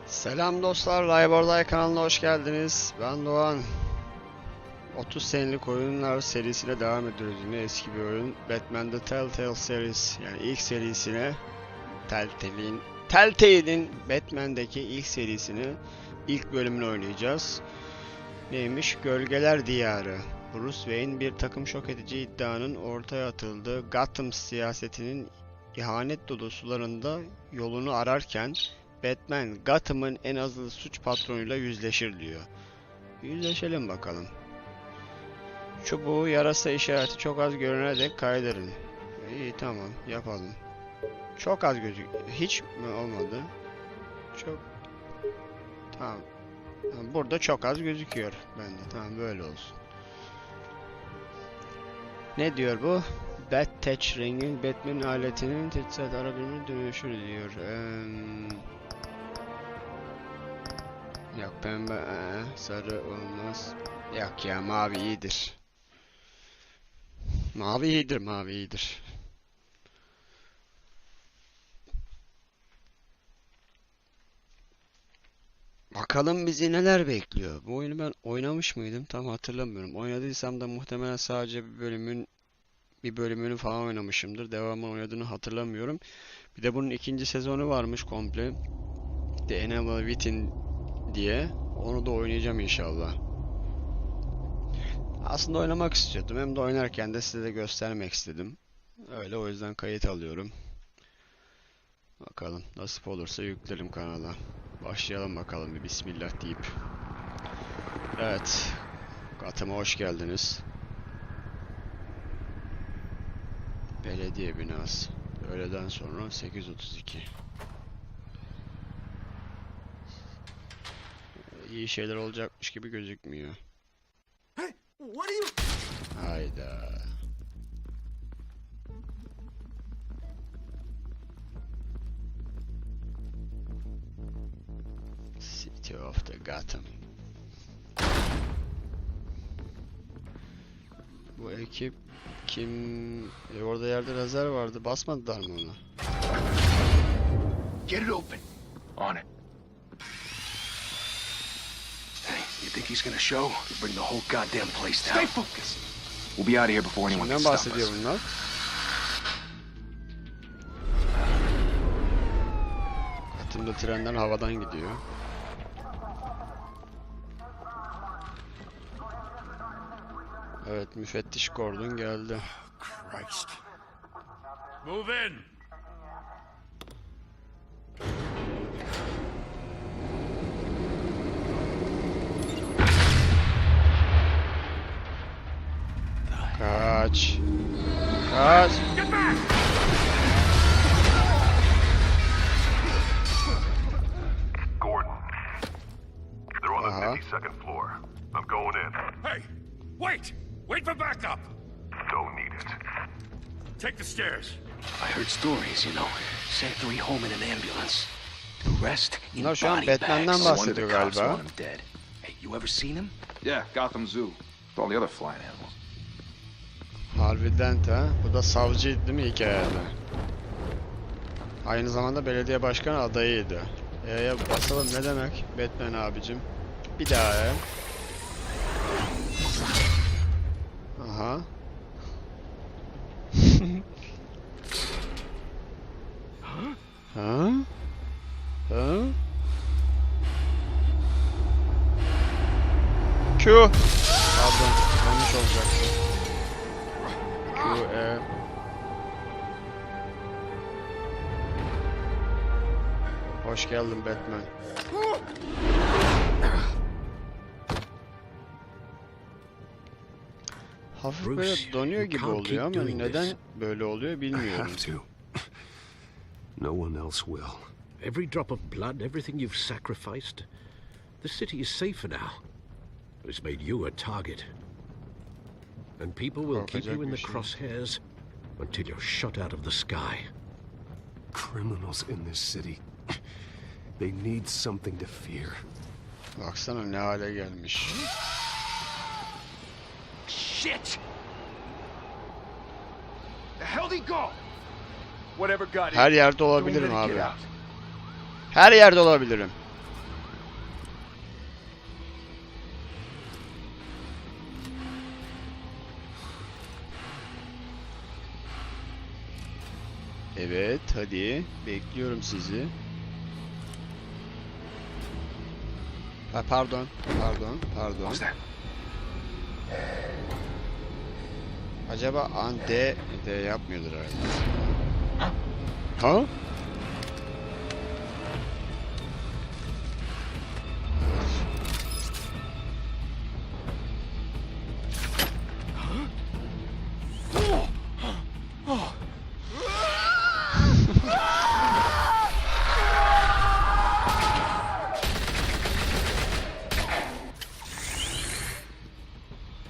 Selam dostlar, Live kanalına hoş geldiniz. Ben Doğan. 30 senelik oyunlar serisine devam ediyoruz. Yine eski bir oyun. Batman'de Telltale serisi, yani ilk serisine, Telltale'in Batman'daki ilk serisini, ilk bölümünü oynayacağız. Neymiş? Gölgeler Diyarı. Bruce Wayne bir takım şok edici iddianın ortaya atıldığı Gotham siyasetinin ihanet dolu sularında yolunu ararken Batman, Gotham'ın en azılı suç patronuyla yüzleşir diyor. Yüzleşelim bakalım. Çubuğu yarasa işareti çok az görene dek kaydırın. İyi, tamam, yapalım. Çok az hiç mi olmadı? Çok. Tamam. Burada çok az gözüküyor bende. Tamam, böyle olsun. Ne diyor bu? Bat Ring'in Batman aletinin teçhizat aracına dönüşür diyor. Yok, pembe, sarı olmaz. Yok ya, mavi iyidir. Mavi iyidir, mavi iyidir. Bakalım bizi neler bekliyor. Bu oyunu ben oynamış mıydım? Tam hatırlamıyorum. Oynadıysam da muhtemelen sadece bir bölümünü falan oynamışımdır. Devamlı oynadığını hatırlamıyorum. Bir de bunun ikinci sezonu varmış komple. İçin diye. Onu da oynayacağım inşallah. Aslında oynamak istiyordum. Hem de oynarken de size de göstermek istedim. Öyle, o yüzden kayıt alıyorum. Bakalım, nasip olursa yüklerim kanala. Başlayalım bakalım bir bismillah deyip. Evet. Gotham'a hoş geldiniz. Belediye binası. Öğleden sonra 8:32. İyi şeyler olacakmış gibi gözükmüyor. Hey, what are you? Hayda. City of the Gotham. Bu ekip kim? Orada yerde lazer vardı. Basmadılar mı onu? Get it open. On it. Hey, you think he's gonna show? Bring the whole goddamn place down. Stay focused. We'll be out of here before anyone can Kimden stop us. bahsediyor bunlar? Gotham'da trenler havadan gidiyor. Evet, müfettiş Gordon geldi. Christ. Move in. Kaç. Kaç. Get back! Gordon. They're on the Uh-huh. 52nd floor. I'm going in. Hey, wait! Wait for backup! Don't need it. Take the stairs. I heard stories, you know. Sent 3 home in an ambulance. The rest in Bunlar şu an body Batman'den bags. One of the bahsediyor cops galiba. want him dead. Hey, you ever seen him? Yeah, Gotham Zoo. With all the other flying animals. Harbiden ha. Bu da savcıydı değil mi hikayede? Aynı zamanda belediye başkanı adayıydı. Basalım ne demek? Batman abicim. Bir daha ya. Aha. Ha? Ha? Q. Pardon, yanlış olacaktı. Q, Hoş geldin Batman. Hafif böyle donuyor gibi oluyor ama neden böyle oluyor bilmiyorum. No one else will. Every drop of blood, everything you've sacrificed. The city is safer now. But it's made you a target. And people will keep you in the crosshairs until you're shot out of the sky. Criminals in this city. They need something to fear. Baksana ne hale gelmiş. Shit! The hell did he go? Whatever got Her in. yerde Don't olabilirim let it abi. get out. Her yerde olabilirim. Evet, hadi. Bekliyorum sizi. Ha, pardon. Acaba an D yapmıyordur herhalde. Ha?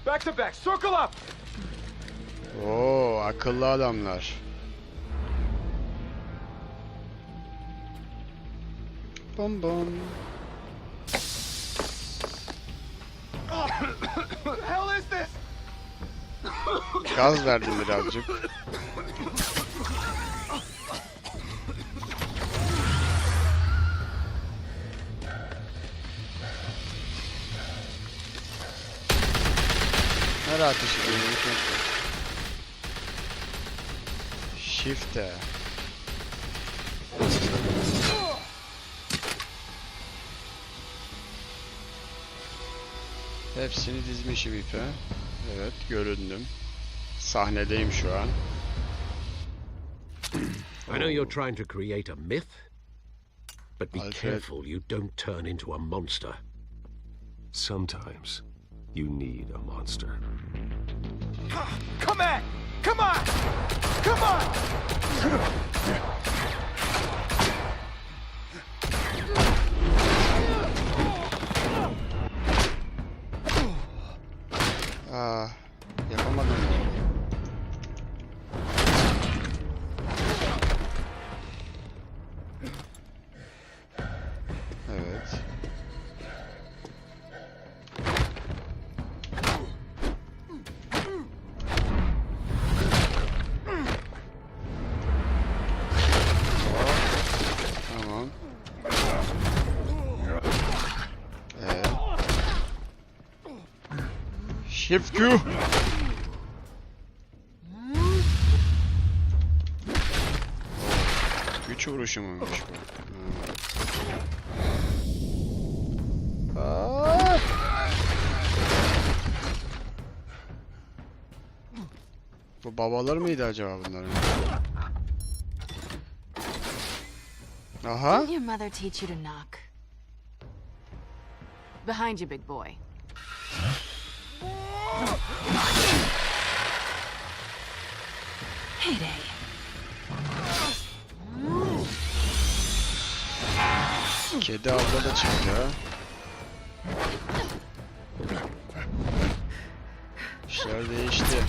Back to back, circle up! Oo, akıllı adamlar. Bom bom. What the hell is this? Gaz verdim birazcık. Nereye ateş ediyor? Shift'e. Hepsini dizmişim ipe. Evet, göründüm. Sahnedeyim şu an. I know you're trying to create a myth, but be Alfred. careful you don't turn into a monster. Sometimes you need a monster. Come on! Come on! Come on! Aa, yapamadım. Evet. Tamam. Shift Q. Güç vuruşu muymuş bu? Bu babalar mıydı acaba bunların? Aha. Didn't your mother teach you to knock? Behind you, big boy. Heyday. Kedi abla da çıktı ha. İşler değişti.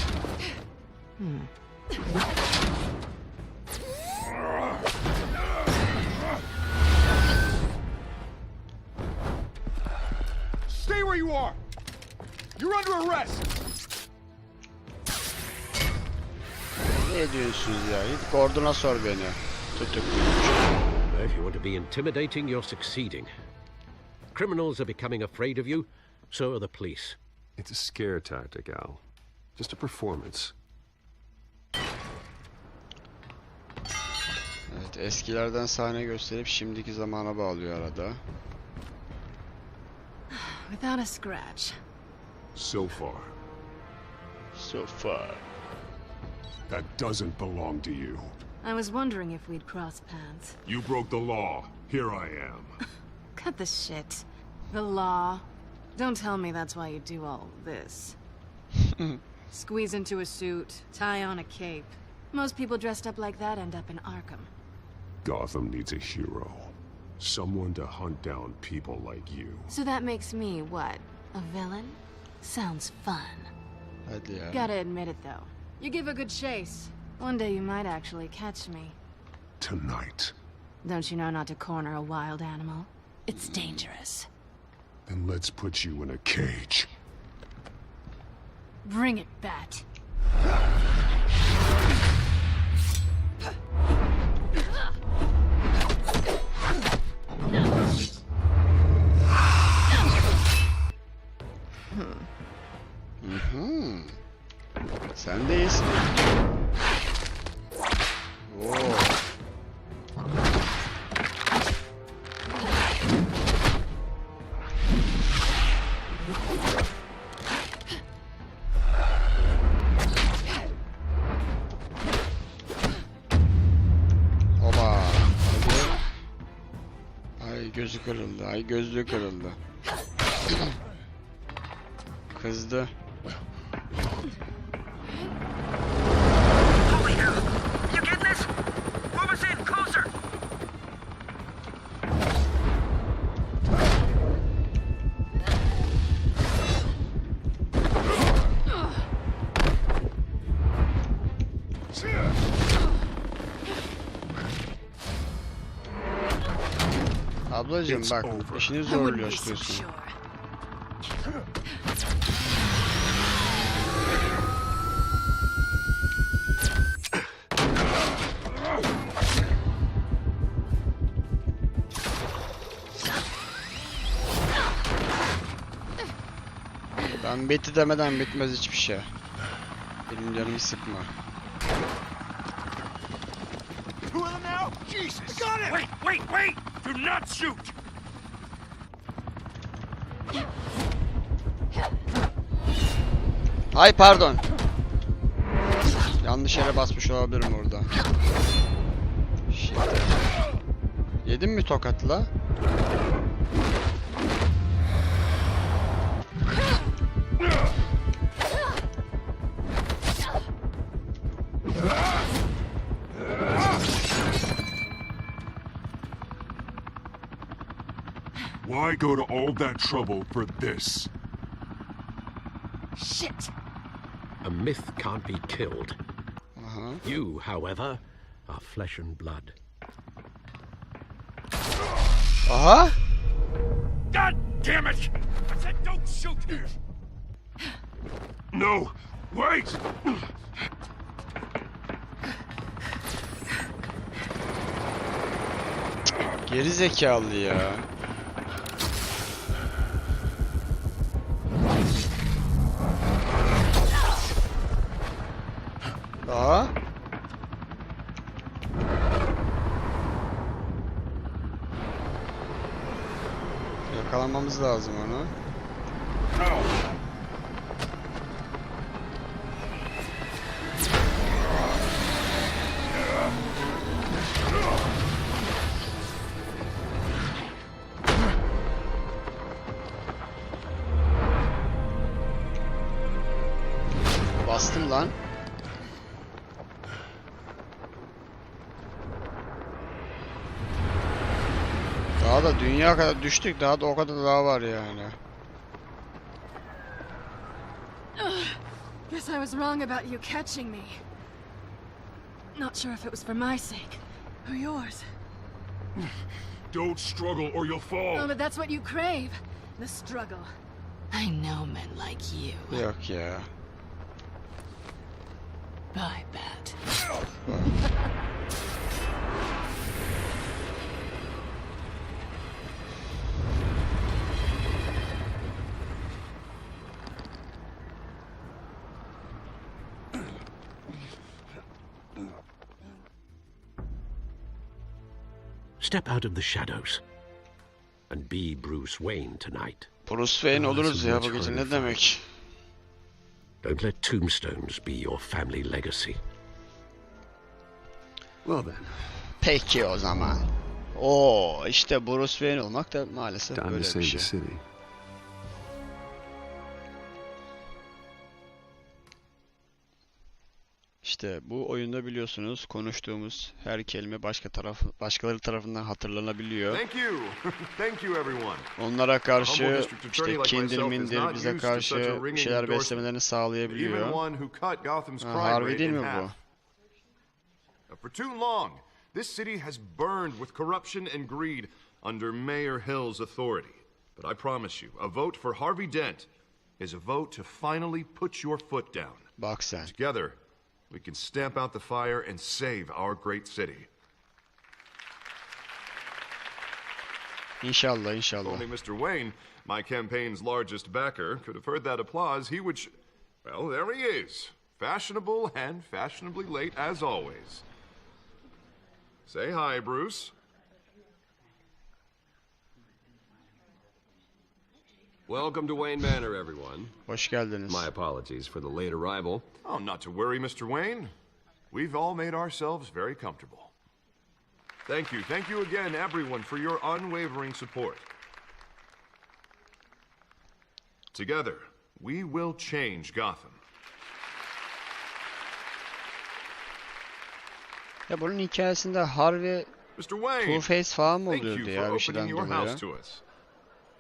Stay where you are! You're under arrest! Ne diyorsunuz ya? Git Gordon'a sor beni. Tutukluymuş. If you want to be intimidating, you're succeeding. Criminals are becoming afraid of you, so are the police. It's a scare tactic, Al. Just a performance. Evet, eskilerden sahne gösterip şimdiki zamana bağlıyor arada. Without a scratch. So far. So far. That doesn't belong to you. I was wondering if we'd cross paths. You broke the law. Here I am. Cut the shit. The law. Don't tell me that's why you do all this. Squeeze into a suit, tie on a cape. Most people dressed up like that end up in Arkham. Gotham needs a hero. Someone to hunt down people like you. So that makes me, what, a villain? Sounds fun. Hadi ya. Gotta admit it, though. You give a good chase. One day you might actually catch me. Tonight. Don't you know not to corner a wild animal? It's dangerous. Then let's put you in a cage. Bring it, Bat. Sen de iyisin. Oo. Gözü kırıldı. Ay gözlüğü kırıldı. Kızdı. Ablacığım bak, işini zorluyorsun. Ben bitti demeden bitmez hiçbir şey. Benim canımı sıkma. Wait! Do not shoot! Ay pardon. Yanlış yere basmış olabilirim orada. Shit. Yedin mi tokatla? Why go to all that trouble for this? Shit! A myth can't be killed. You, however, are flesh and blood. Aha! God damn it! I said don't shoot! No! Wait! Geri zekalı ya. Daha. Yakalamamız lazım onu. Bastım lan. Daha da dünya kadar düştük, daha da o kadar daha var yani. Guess I was wrong about you catching me. Not sure if it was for my sake or yours. Don't struggle or you'll fall! Oh, but that's what you crave. The struggle. I know men like you. Yok ya. Bye, Bat. Step out of the shadows and be Bruce Wayne tonight. Bruce Wayne oluruz ya bu gece, ne demek? Don't let tombstones be your family legacy. Well then, Peki o zaman. Oo, işte Bruce Wayne olmak da maalesef time to böyle save bir the şey. city. İşte bu oyunda biliyorsunuz konuştuğumuz her kelime başkaları tarafından hatırlanabiliyor. Thank you everyone. Onlara karşı işte kindir mindir bize karşı bir şeyler beslemelerini sağlayabiliyor. Harbi değil mi bu? For too long, this city has burned with corruption and greed under Mayor Hill's authority. But I promise you, a vote for Harvey Dent is a vote to finally put your foot down. Bak sen. Together, we can stamp out the fire and save our great city. İnşallah, inşallah. Only Mr. Wayne, my campaign's largest backer, could have heard that applause. He would... Well, there he is. Fashionable and fashionably late as always. Say hi, Bruce. Welcome to Wayne Manor, everyone. Hoşgeldiniz. My apologies for the late arrival. Oh, not to worry, Mr. Wayne. We've all made ourselves very comfortable. Thank you. Thank you again, everyone, for your unwavering support. Together, we will change Gotham. Ya bunun hikayesinde Harvey Mr. Wayne, Two-Face falan mı thank you oluyordu for ya bir opening şeyden your dolayı? house to us.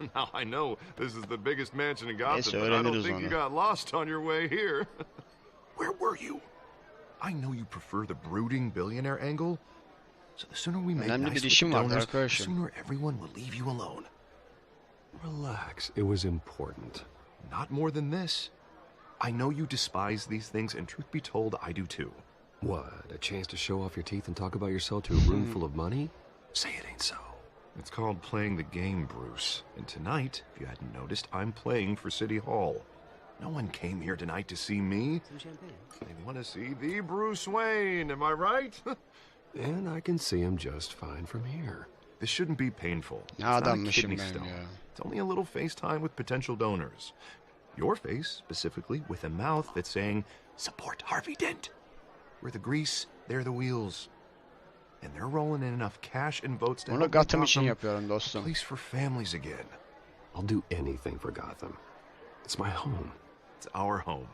Now I know this is the biggest mansion in Gotham, Neyse but I don't öğreniriz think you onu. got lost on your way here. Where were you? I know you prefer the brooding billionaire angle, so the sooner we make Önemli nice bir with işim the vardı donors, the arkadaşım. sooner everyone will leave you alone. Relax. It was important. Not more than this. I know you despise these things, and truth be told, I do too. What? A chance to show off your teeth and talk about yourself to a room full of money? Say it ain't so. It's called playing the game, Bruce. And tonight, if you hadn't noticed, I'm playing for City Hall. No one came here tonight to see me. They want to see the Bruce Wayne, am I right? And I can see him just fine from here. This shouldn't be painful. It's Ne not a adammışım kidney ben stone. ya. It's only a little FaceTime with potential donors. Your face, specifically, with a mouth that's saying, support Harvey Dent. We're the grease, they're the wheels. And they're rolling in enough cash and votes to Bunu help Gotham için Gotham yapıyorum a dostum. place for families again. I'll do anything for Gotham. It's my home. It's our home.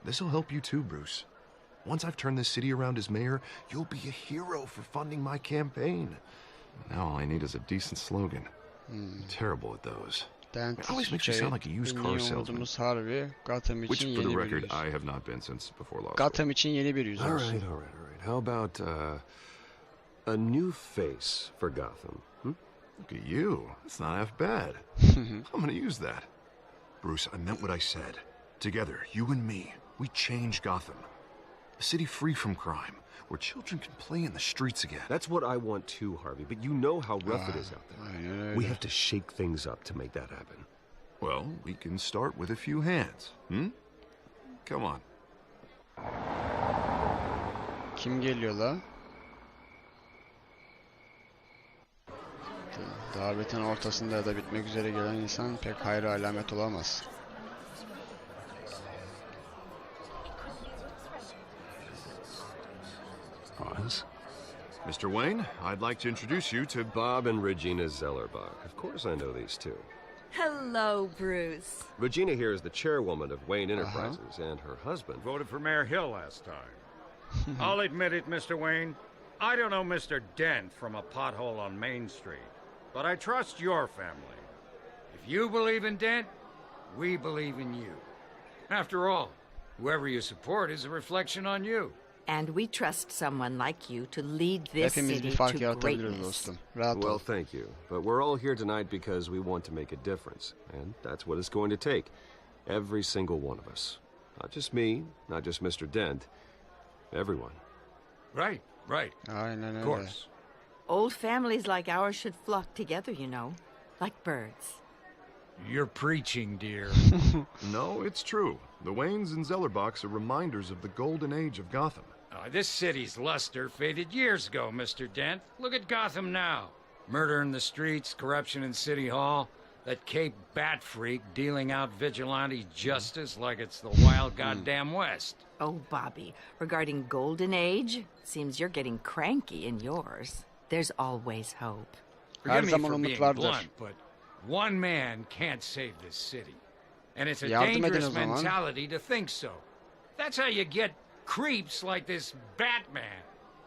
This'll help you too, Bruce. Once I've turned this city around as mayor, you'll be a hero for funding my campaign. Now all I need is a decent slogan. I'm terrible at those. It always makes you sound like a used car salesman. Harvey, Gotham Which, için for the yeni bir record, yüz. I have not been since before law school. Gotham için yeni bir yüz All olsun. right. How about a new face for Gotham? Look at you. That's not half bad. I'm gonna use that. Bruce, I meant what I said. Together, you and me, we change Gotham. A city free from crime, where children can play in the streets again. That's what I want too, Harvey, but you know how rough it is out there. Aynen öyle. We have to shake things up to make that happen. Well, we can start with a few hands, Come on. Kim geliyor la? Davetin ortasında ya da bitmek üzere gelen insan pek hayra alamet olamaz. Oz? Mr. Wayne, I'd like to introduce you to Bob and Regina Zellerbach. Of course I know these two. Hello, Bruce. Regina here is the chairwoman of Wayne Enterprises, and her husband... Voted for Mayor Hill last time. I'll admit it, Mr. Wayne. I don't know Mr. Dent from a pothole on Main Street, but I trust your family. If you believe in Dent, we believe in you. After all, whoever you support is a reflection on you. And we trust someone like you to lead this Hepimiz city bir fark to yaratabiliriz greatness. dostum. Rahat Well, ol. thank you. But we're all here tonight because we want to make a difference. And that's what it's going to take. Every single one of us. Not just me, not just Mr. Dent. Everyone. Right. Aynen Of öyle. course. Old families like ours should flock together, you know, like birds. You're preaching, dear. No, it's true. The Waynes and Zellerbachs are reminders of the golden age of Gotham. This city's luster faded years ago, Mr. Dent. Look at Gotham now. Murder in the streets, corruption in City Hall, that Cape Bat freak dealing out vigilante justice like it's the wild goddamn West. Oh, Bobby, regarding Golden Age, seems you're getting cranky in yours. There's always hope. Her Forgive me zaman for being umut vardır. blunt, but one man can't save this city. And it's a Yardım edin o dangerous zaman. mentality to think so. That's how you get creeps like this Batman.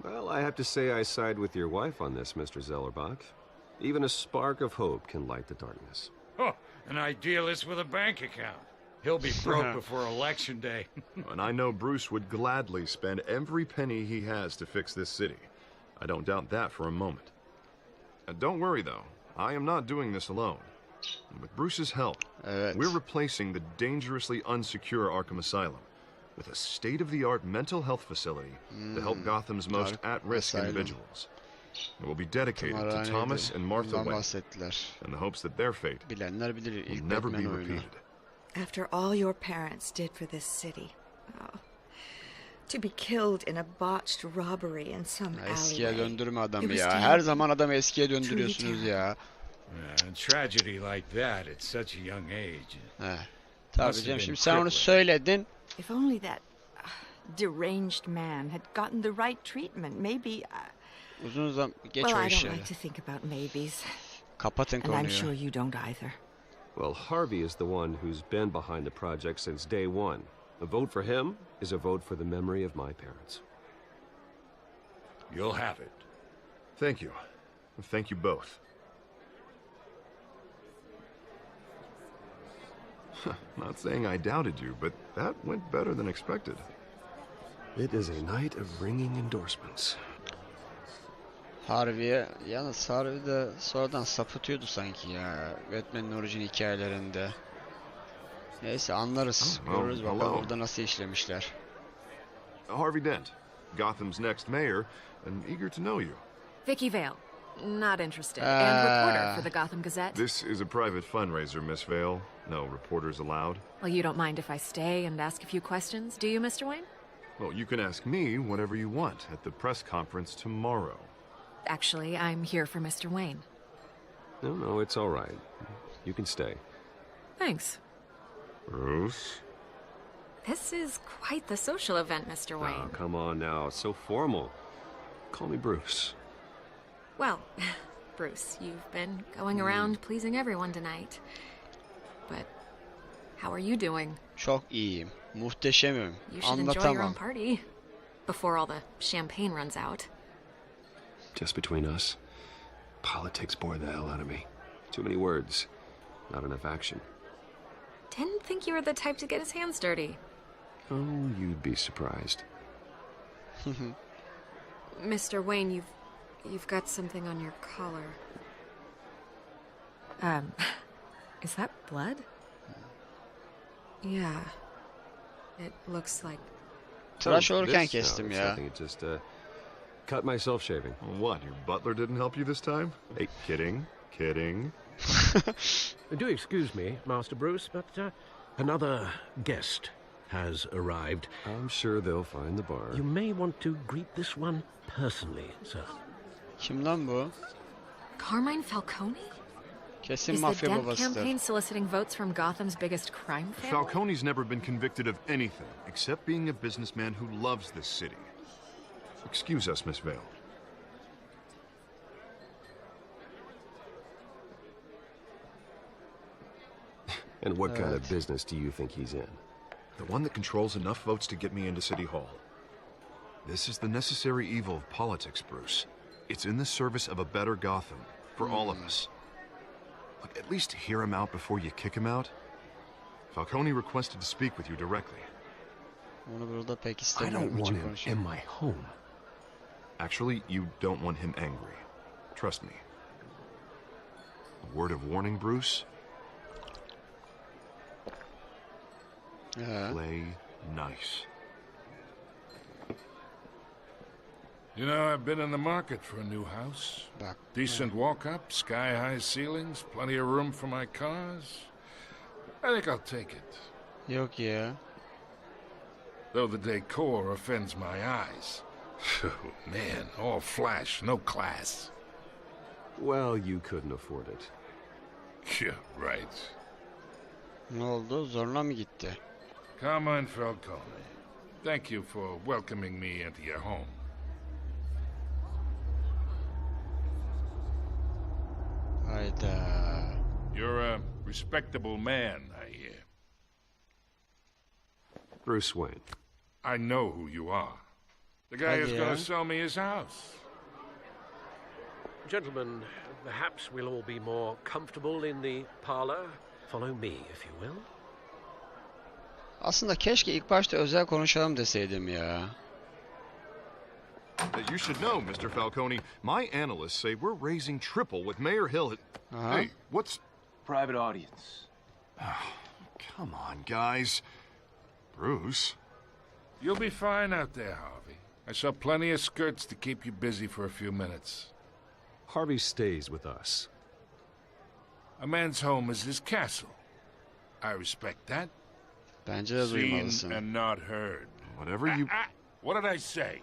Well, I have to say I side with your wife on this, Mr. Zellerbach. Even a spark of hope can light the darkness. Oh, an idealist with a bank account. He'll be broke before Election Day. And I know Bruce would gladly spend every penny he has to fix this city. I don't doubt that for a moment. Don't worry, though. I am not doing this alone. With Bruce's help, Evet. we're replacing the dangerously unsecure Arkham Asylum with a state-of-the-art mental health facility to help Gotham's most at-risk Asylum. individuals. It will be dedicated to Tımarhaneydi. Thomas and Martha Bundan Wayne, bahsettiler. in the hopes that their fate Bilenler bilir will ilk never Batman be oyunu. repeated. After all your parents did for this city. Oh. To be killed in a botched robbery in some Eskiye alleyway. döndürme It adamı was ya. to Her help zaman adamı eskiye döndürüyorsunuz truly ya. A tragedy like that at such a young age. He. Tabii Must have canım been şimdi sen onu crippling. söyledin. If only that deranged man had gotten the right treatment, maybe Uzun zaman geç Well, o I don't işleri. like to think about maybes. Kapatın And I'm konuyu. sure you don't either. Well, Harvey is the one who's been behind the project since day one. A vote for him is a vote for the memory of my parents. You'll have it. Thank you. Thank you both. Not saying I doubted you, but that went better than expected. It is a night of ringing endorsements. Harvey'e, yalnız Harvey de sonradan sapıtıyordu sanki ya. Batman'in orijin hikayelerinde. Neyse anlarız. Oh, Görürüz bakalım hello. burada nasıl işlemişler. Harvey Dent, Gotham's next mayor, and eager to know you. Vicky Vale. Not interested. And reporter for the Gotham Gazette. This is a private fundraiser, Miss Vale. No reporters allowed. Well, you don't mind if I stay and ask a few questions, do you, Mr. Wayne? Well, you can ask me whatever you want at the press conference tomorrow. Actually, I'm here for Mr. Wayne. No, it's all right. You can stay. Thanks. Bruce? This is quite the social event, Mr. Oh, Wayne. come on now. It's so formal. Call me Bruce. Well, Bruce, you've been going around pleasing everyone tonight. But how are you doing? Çok iyiyim. Muhteşemim. You should enjoy your own Anlatamam. party before all the champagne runs out. Just between us, politics bore the hell out of me. Too many words, not enough action. Didn't think you were the type to get his hands dirty. Oh, you'd be surprised. Mr. Wayne, you've got something on your collar. Is that blood? Yeah. It looks like... Tıraş olurken This? No, kestim it's ya. nothing. It just cut myself shaving. What, your butler didn't help you this time? Hey, kidding. Do excuse me, Master Bruce, but another guest has arrived. I'm sure they'll find the bar. You may want to greet this one personally, sir. Kim lan bu? Carmine Falcone? Kesin Is the mafya Dent babasıdır. campaign soliciting votes from Gotham's biggest crime family? Falcone's never been convicted of anything except being a businessman who loves this city. Excuse us, Miss Vale. And what kind of business do you think he's in? The one that controls enough votes to get me into City Hall. This is the necessary evil of politics, Bruce. It's in the service of a better Gotham, for all of us. Look, at least hear him out before you kick him out. Falcone requested to speak with you directly. Onu burada pek I istemiyorum. don't want açık him konuşayım. in my home. Actually, you don't want him angry. Trust me. A word of warning, Bruce. Play nice. You know, I've been in the market for a new house. Bak. Decent walk-up, sky-high ceilings, plenty of room for my cars. I think I'll take it. Yok ya. Though the decor offends my eyes. Oh, man, all flash, no class. Well, you couldn't afford it. Yeah, right. Ne oldu? Zoruna mı gitti? Carmine Falcone, thank you for welcoming me into your home. Hayda. You're a respectable man, I hear. Bruce Wayne. I know who you are. The guy who's Yeah? going to sell me his house. Gentlemen, perhaps we'll all be more comfortable in the parlor. Follow me, if you will. Aslında keşke ilk başta özel konuşalım deseydim ya. You should know, Mr. Falcone, my analysts say we're raising triple with Mayor Hill. Hey, what's... Private audience. Come on, guys. Bruce. You'll be fine out there, Harvey. I saw plenty of skirts to keep you busy for a few minutes. Harvey stays with us. A man's home is his castle. I respect that. Bence de Seen duymalısın. and not heard. Whatever you... What did I say?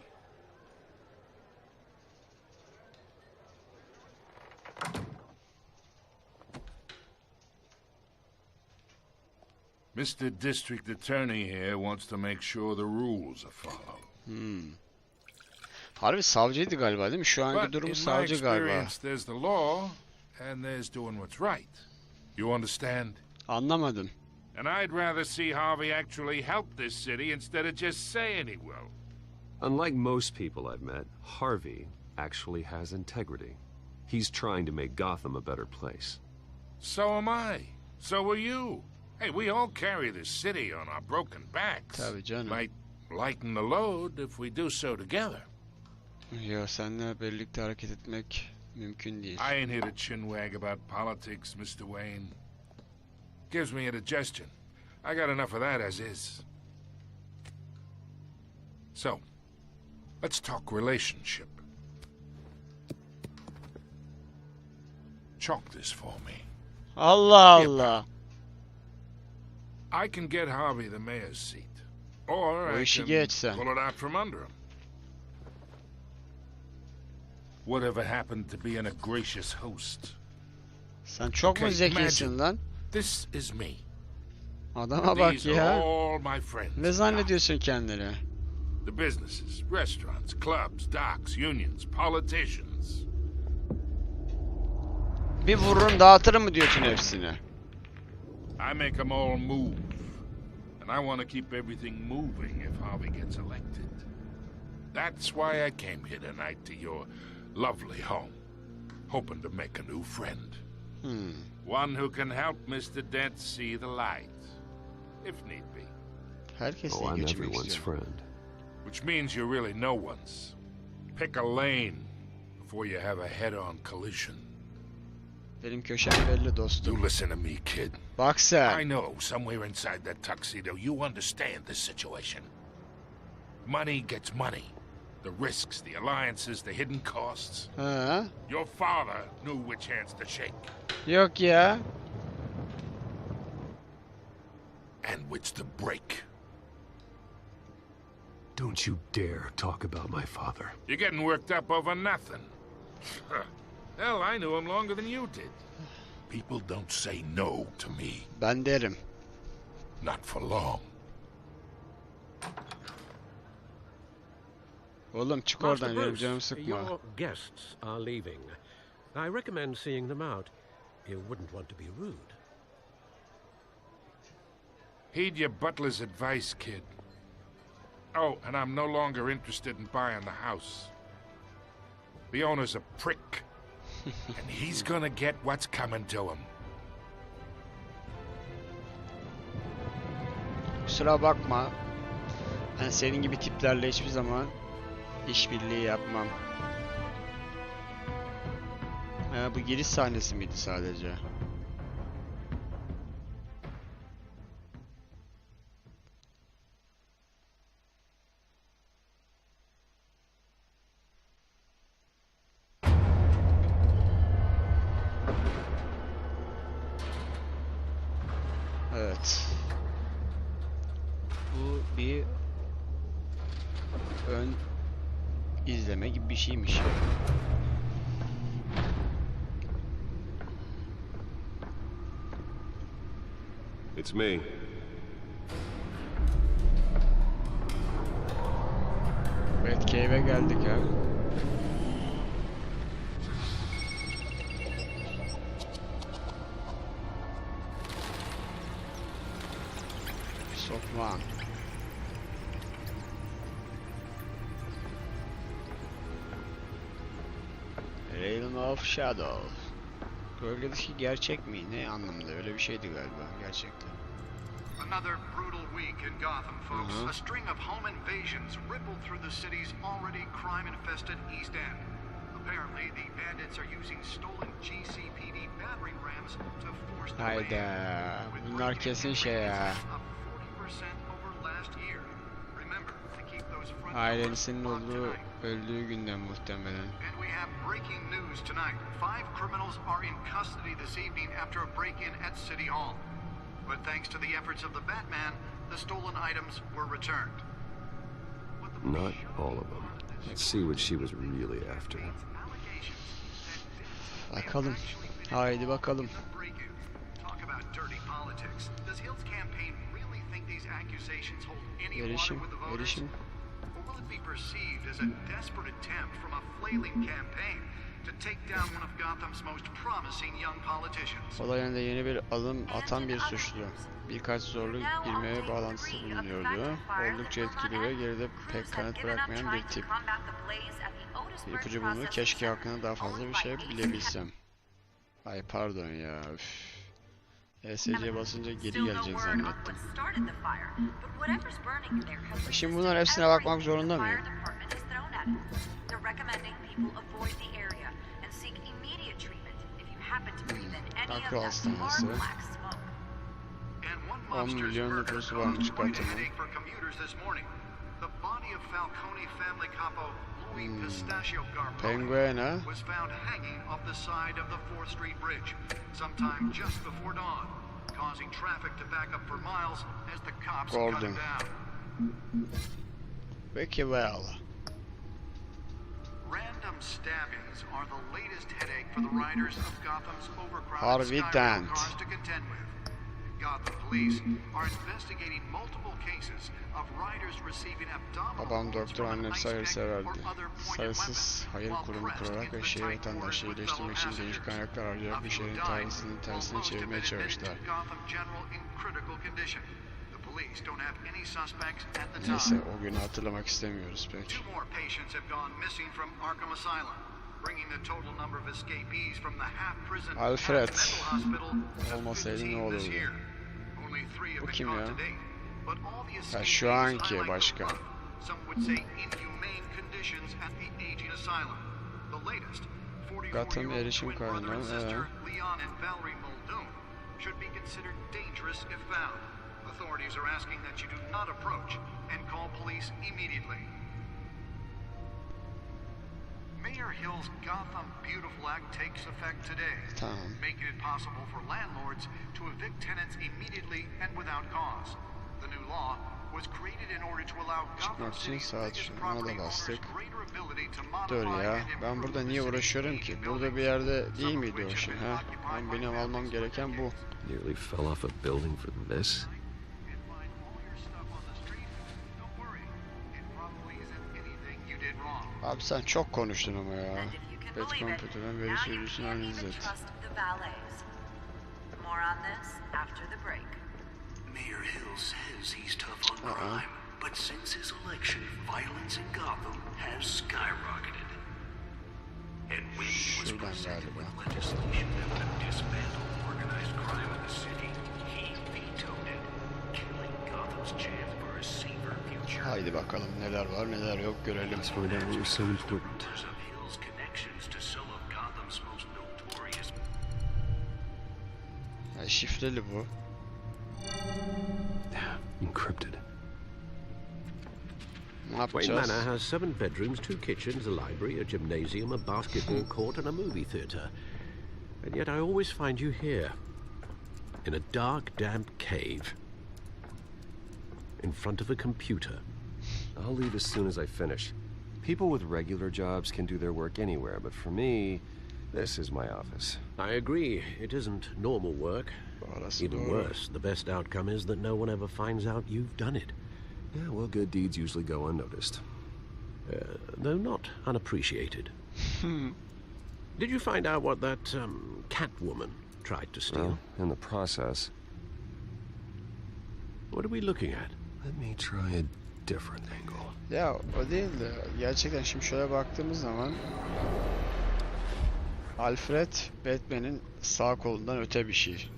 Mr. District Attorney here wants to make sure the rules are followed. Harbi savcıydı galiba değil mi? Şu anki But durumu in my savcı galiba. experience, there's the law and there's doing what's right. You understand? Anlamadım. And I'd rather see Harvey actually help this city instead of just saying he will. Unlike most people I've met, Harvey actually has integrity. He's trying to make Gotham a better place. So am I. So are you. Hey, we all carry this city on our broken backs. Tabii canım. Might lighten the load if we do so together. Ya seninle birlikte hareket etmek mümkün değil. I ain't here to chinwag about politics, Mr. Wayne. Gives me indigestion. I got enough of that as is. So, let's talk relationship. Chalk this for me. Allah Allah. I can get Harvey the mayor's seat. Or O I işi can geç sen. pull it out from under him. Whatever happened to being a gracious host? Sen çok mu Okay, zekisin imagine. lan? This is me. Adama bak These are ya. all my friends. Ne zannediyorsun kendini? The businesses, restaurants, clubs, docks, unions, politicians. Bir vururum dağıtırım mı diyorsun hepsini? I make them all move. And I want to keep everything moving if Harvey gets elected. That's why I came here tonight to your lovely home, hoping to make a new friend. One who can help Mr. Dent see the light, if need be. Herkesle Oh, I'm geçmek everyone's istiyorum. friend. Which means you're really no one's. Pick a lane before you have a head-on collision. Benim köşem belli You dostum. listen to me, kid. Bak I sen. know somewhere inside that tuxedo you understand this situation. Money gets money. The risks, the alliances, the hidden costs. Ha? Your father knew which hands to shake Yok ya. and which to break. Don't you dare talk about my father. You're getting worked up over nothing. Hell, I knew him longer than you did. People don't say no to me. Ben derim. Not for long. Oğlum çık Master oradan benim Bruce, canımı sıkma. your guests are leaving. I recommend seeing them out. You wouldn't want to be rude. Heed your butler's advice, kid. Oh, and I'm no longer interested in buying the house. The owner's a prick. And he's gonna get what's coming to him. Kusura bakma. Ben senin gibi tiplerle hiçbir zaman işbirliği yapmam. Ha, bu giriş sahnesi miydi sadece? Evet. Bu bir ön izleme gibi bir şeymiş. It's me. Batcave'e geldik ya. Sokmağım. Realm of Shadow. Gölgedeki gerçek mi? Ne anlamda? Öyle bir şeydi galiba. Gerçekten. Another brutal week in Gotham, folks. A string of home invasions rippled through the city's already crime-infested East End. Apparently, the bandits are using stolen GCPD battering rams to force their way in. Hayda. Bunlar kesin şey ya. Ailelisinin öldüğü günden muhtemelen. And we have breaking news tonight. 5 criminals are in custody this evening after a break-in at City Hall. But thanks to the efforts of the Batman, the stolen items were returned. Not all of them. Let's see what she was really after. Bakalım. Haydi bakalım. Talk about dirty politics. Does Hill's campaign really think these accusations hold any water Erişim, with the voters? erişim. Or will it could be perceived as a desperate attempt from a flailing campaign to take down one of Gotham's most promising young politicians. Olay yerinde yeni bir adım atan bir suçlu. Birkaç zorlu girmeye bağlantısı bulunuyordu. Oldukça etkili ve geride pek kanıt bırakmayan bir tip. Bir ipucu bulundu. Keşke hakkında daha fazla bir şey bilebilsem. Ay pardon ya. Üf. ESC'ye basınca geri gelecek zannettim. Şimdi bunların hepsine bakmak zorunda mıyım? Akıl hastanesi. 10 milyon nüfusu varmış Gotham'ın. Penguin'a. Gordon. Peki well. Random stabbings are the latest headache for the riders of Gotham's overcrowded Harvey Dent. cars to contend with. Gotham police are investigating multiple cases of riders receiving abdominal Babam wounds doktor, from an annem ice sayır pick severdi. or other pointed Sayısız weapon hayır while kurumu pressed kurarak into ve the şehir tight quarters vatandaşları with iyileştirmek fellow için geniş passengers. kaynaklar harcayarak bir A few şehrin died, tarihini while tersine most have çevirmeye been admitted çalıştılar. to Gotham General in critical condition. The police don't have any suspects at the Neyse, time. o günü hatırlamak istemiyoruz pek. Two more patients have gone missing from Arkham Asylum, bringing the total number of escapees from the half-prison Alfred mental hospital to olmasaydı ne 15 this olurdu? year. Only 3 have Bu been kim caught ya? to date, but all the Ha, escapees şu anki highlight the başkan. rough, some would say inhumane conditions at the aging asylum. The latest, Gotham 44-year-old erişim twin brother and kaynağı, sister Leon and Valerie Muldoon should be considered dangerous if found. Authorities are asking that you do not approach and call police immediately. Mayor Hill's Gotham Beautiful Act takes effect today, Tamam. making it possible for landlords to evict tenants immediately and without cause. The new law was created in order to allow Gotham Çıkmak için City's saat biggest şuna property da owners bastık. greater ability to Dur modify ya, and ben improve burada the niye city's uğraşıyorum ki? aging Burada bir buildings, yerde some değil of miydi o which şey? have been Ha? occupied Ama by benim almam families for gereken bu. decades. Nearly fell off a building for this. And find all your stuff on the street. Don't worry, it probably isn't anything you did wrong. Abi sen çok konuştun ama ya. Bet kompütürden veri sürücüsünü analiz et. More on this after the break. Mayor Hill says he's tough on crime, but since his election, violence in Gotham has skyrocketed. And when he was presented with legislation that would dismantle organized crime in the city, he vetoed it, killing Gotham's chance for a safer future. Haydi bakalım neler var neler yok görelim. Let's find out what was so important. Rumors of Hill's connections to some of Gotham's most notorious. Ya, şifreli bu. Encrypted. Ne Wayne yapacağız? Manor has 7 bedrooms, 2 kitchens, a library, a gymnasium, a basketball court, and a movie theatre. And yet I always find you here, in a dark, damp cave, in front of a computer. I'll leave as soon as I finish. People with regular jobs can do their work anywhere, but for me, this is my office. I agree, it isn't normal work. Orası Even doğru. worse, the best outcome is that no one ever finds out you've done it. Yeah, well, good deeds usually go unnoticed. Though not unappreciated. Did you find out what that cat woman tried to steal? Well, in the process, What are we looking at? let me try a different angle. Ya o değil de gerçekten şimdi şöyle baktığımız zaman Alfred Batman'in sağ kolundan öte bir şey.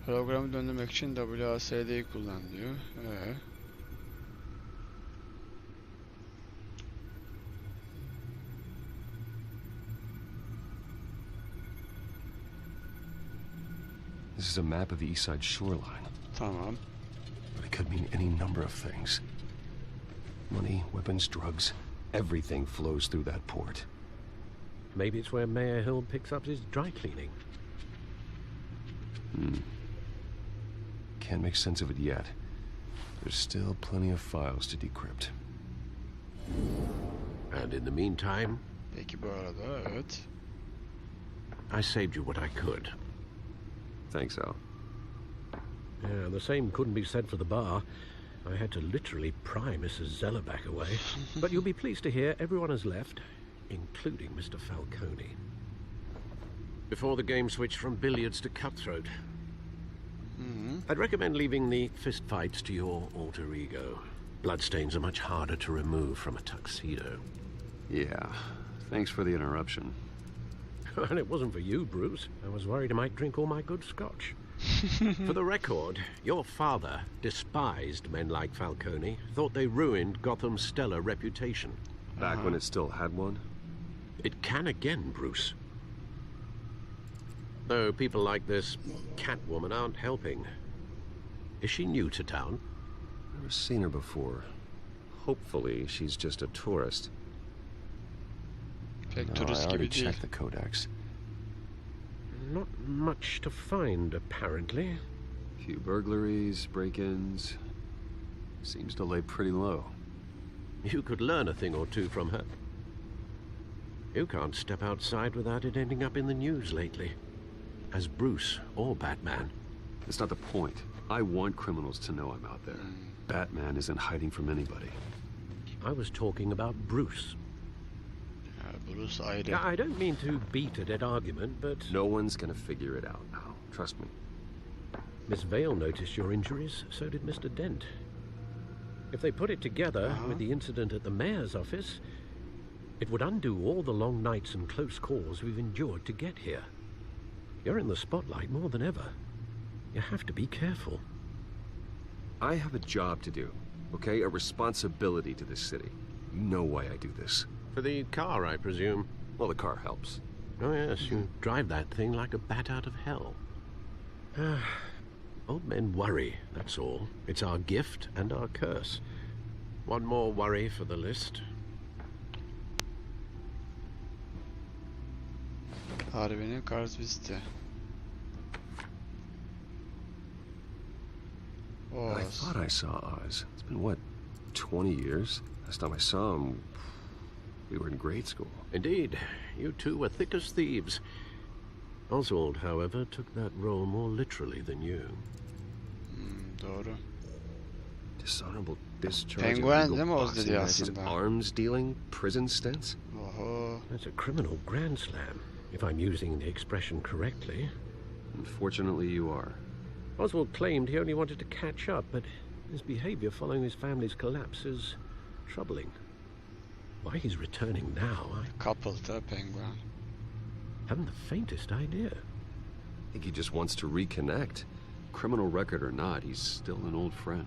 Programı döndürmek için WASD'yi kullan diyor. This is a map of the East Side shoreline. Tamam. But it could mean any number of things. Money, weapons, drugs, everything flows through that port. Maybe it's where Mayor Hill picks up his dry cleaning. Can't make sense of it yet. There's still plenty of files to decrypt. And in the meantime, Peki bu arada evet. I saved you what I could. Thanks, Al. Yeah, the same couldn't be said for the bar. I had to literally pry Mrs. Zeller back away. But you'll be pleased to hear everyone has left, including Mr. Falcone. Before the game switched from billiards to cutthroat. I'd recommend leaving the fistfights to your alter ego. Bloodstains are much harder to remove from a tuxedo. Yeah, thanks for the interruption. And it wasn't for you, Bruce. I was worried I might drink all my good scotch. For the record, your father despised men like Falcone, thought they ruined Gotham's stellar reputation. Back when it still had one? It can again, Bruce. Though people like this Catwoman aren't helping. Is she new to town? Never seen her before. Hopefully she's just a tourist. Pek No, turist I already gibi değil. checked the codex. Not much to find, apparently. Few burglaries, break-ins. Seems to lay pretty low. You could learn a thing or two from her. You can't step outside without it ending up in the news lately. As Bruce or Batman. That's not the point. I want criminals to know I'm out there. Batman isn't hiding from anybody. I was talking about Bruce. Bruce ayrı. I don't mean to beat a dead argument, but... No one's gonna figure it out now. Trust me. Miss Vale noticed your injuries, so did Mr. Dent. If they put it together with the incident at the mayor's office, it would undo all the long nights and close calls we've endured to get here. You're in the spotlight more than ever. You have to be careful. I have a job to do, okay? A responsibility to this city. You know why I do this. For the car, I presume. Well, the car helps. Oh, yes, you drive that thing like a bat out of hell. Old men worry, that's all. It's our gift and our curse. One more worry for the list. Harbi'nin Karzviz'ti. I thought I saw Oz. It's been, what, 20 years? Last time I saw him, we were in grade school. Indeed. You two were thick as thieves. Oswald, however, took that role more literally than you. Doğru. Dishonorable discharge. Penguen değil mi Oz dedi aslında? Arms dealing, prison stints. Oho. That's a criminal grand slam, if I'm using the expression correctly. Unfortunately, you are. Oswald claimed he only wanted to catch up, but his behavior following his family's collapse is troubling. Why he's returning now, I Coupled da Penguen. haven't the faintest idea. I think he just wants to reconnect. Criminal record or not, he's still an old friend.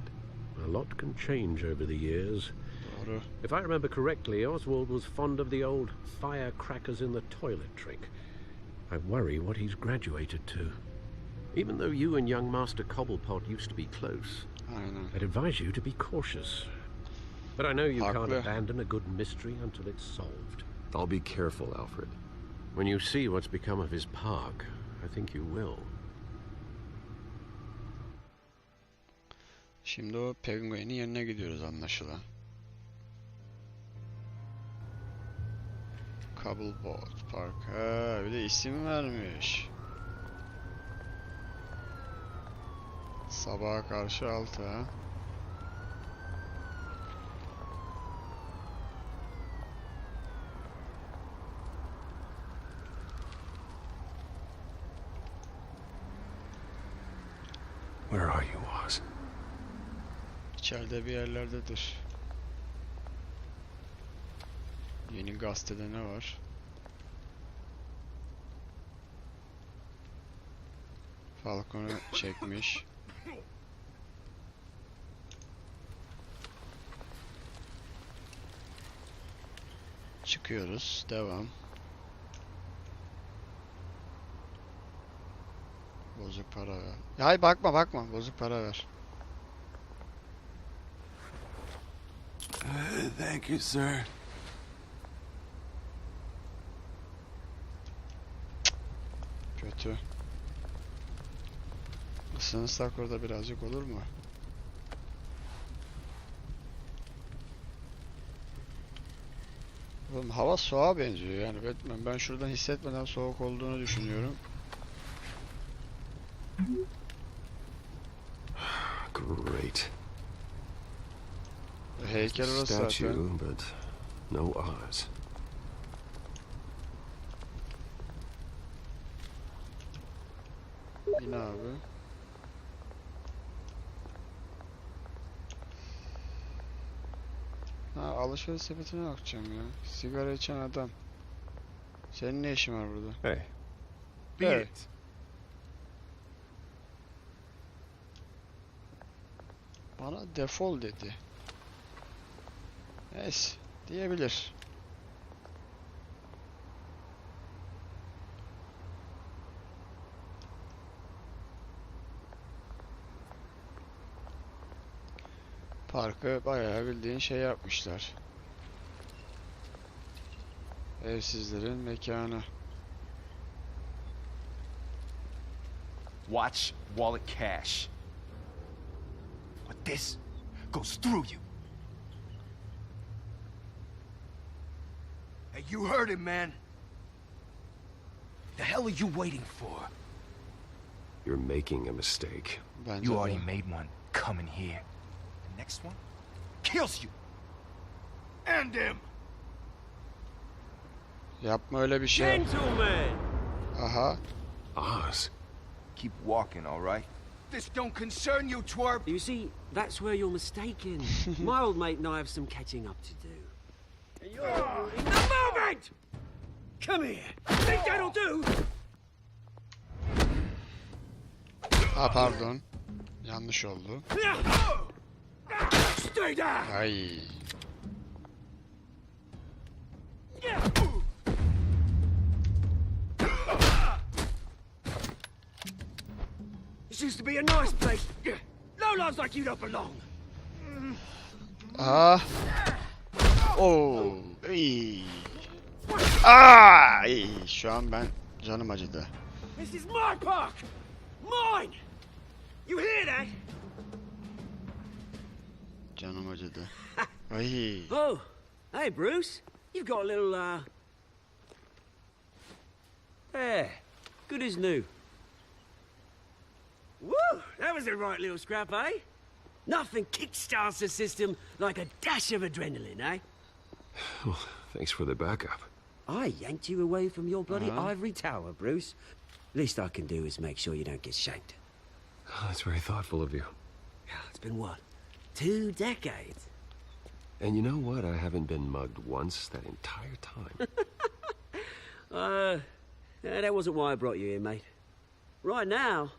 A lot can change over the years. Doğru. If I remember correctly, Oswald was fond of the old firecrackers in the toilet trick. I worry what he's graduated to. Even though you and young Master Cobblepot used to be close, Aynen. I'd advise you to be cautious. But I know you can't Haklı. abandon a good mystery until it's solved. I'll be careful, Alfred. When you see what's become of his park, I think you will. Şimdi o Penguen'in yanına gidiyoruz anlaşılan. Cobblepot Park. Ha, bir de isim vermiş. Sabaha karşı 6 ha. Where are you, Oz? İçeride bir yerlerdedir. Yeni gazetede ne var? Falcon'u çekmiş. Çıkıyoruz. Devam. Bozuk para ver. Hayır bakma bakma. Bozuk para ver. Thank you, sir. Kötü. Isınırsak orada birazcık olur mu? Oğlum hava soğuğa benziyor yani Batman. Ben şuradan hissetmeden soğuk olduğunu düşünüyorum. Great. heykel orası Statue, zaten. but no Oz. Yine abi. Ha, alışveriş sepetine bakacağım ya. Sigara içen adam. Senin ne işin var burada? Hey. Evet. Bana defol dedi. Neyse, diyebilir. Parkı bayağı bildiğin şey yapmışlar. Evsizlerin mekanı. Watch wallet cash. But this goes through you. Hey, you heard him, man. The hell are you waiting for? You're making a mistake. Bence You de. already made one coming here. The next one kills you. And him. Yapma öyle bir şey. Gentlemen! Aha. Oz. Keep walking, all right? This don't concern you, twerp. You see, that's where you're mistaken. My old mate and I have some catching up to do. And you're in the moment! Come here. Think that'll do? Ha pardon. Yanlış oldu. Stay down! Ay. This used to be a nice place. Lowlifes like you don't belong. Aha. Oo. İyi. Aa! İyi. Şu an ben canım acıdı. This is my park! Mine! You hear that? Canım acıdı. Ay. Oh, hey Bruce. You've got a little, there. Good as new. Woo! That was a right little scrap, eh? Nothing kickstarts the system like a dash of adrenaline, eh? Well, thanks for the backup. I yanked you away from your bloody ivory tower, Bruce. Least I can do is make sure you don't get shanked. Oh, that's very thoughtful of you. It's been what? 2 decades? And you know what? I haven't been mugged once that entire time. That wasn't why I brought you here, mate. Right now,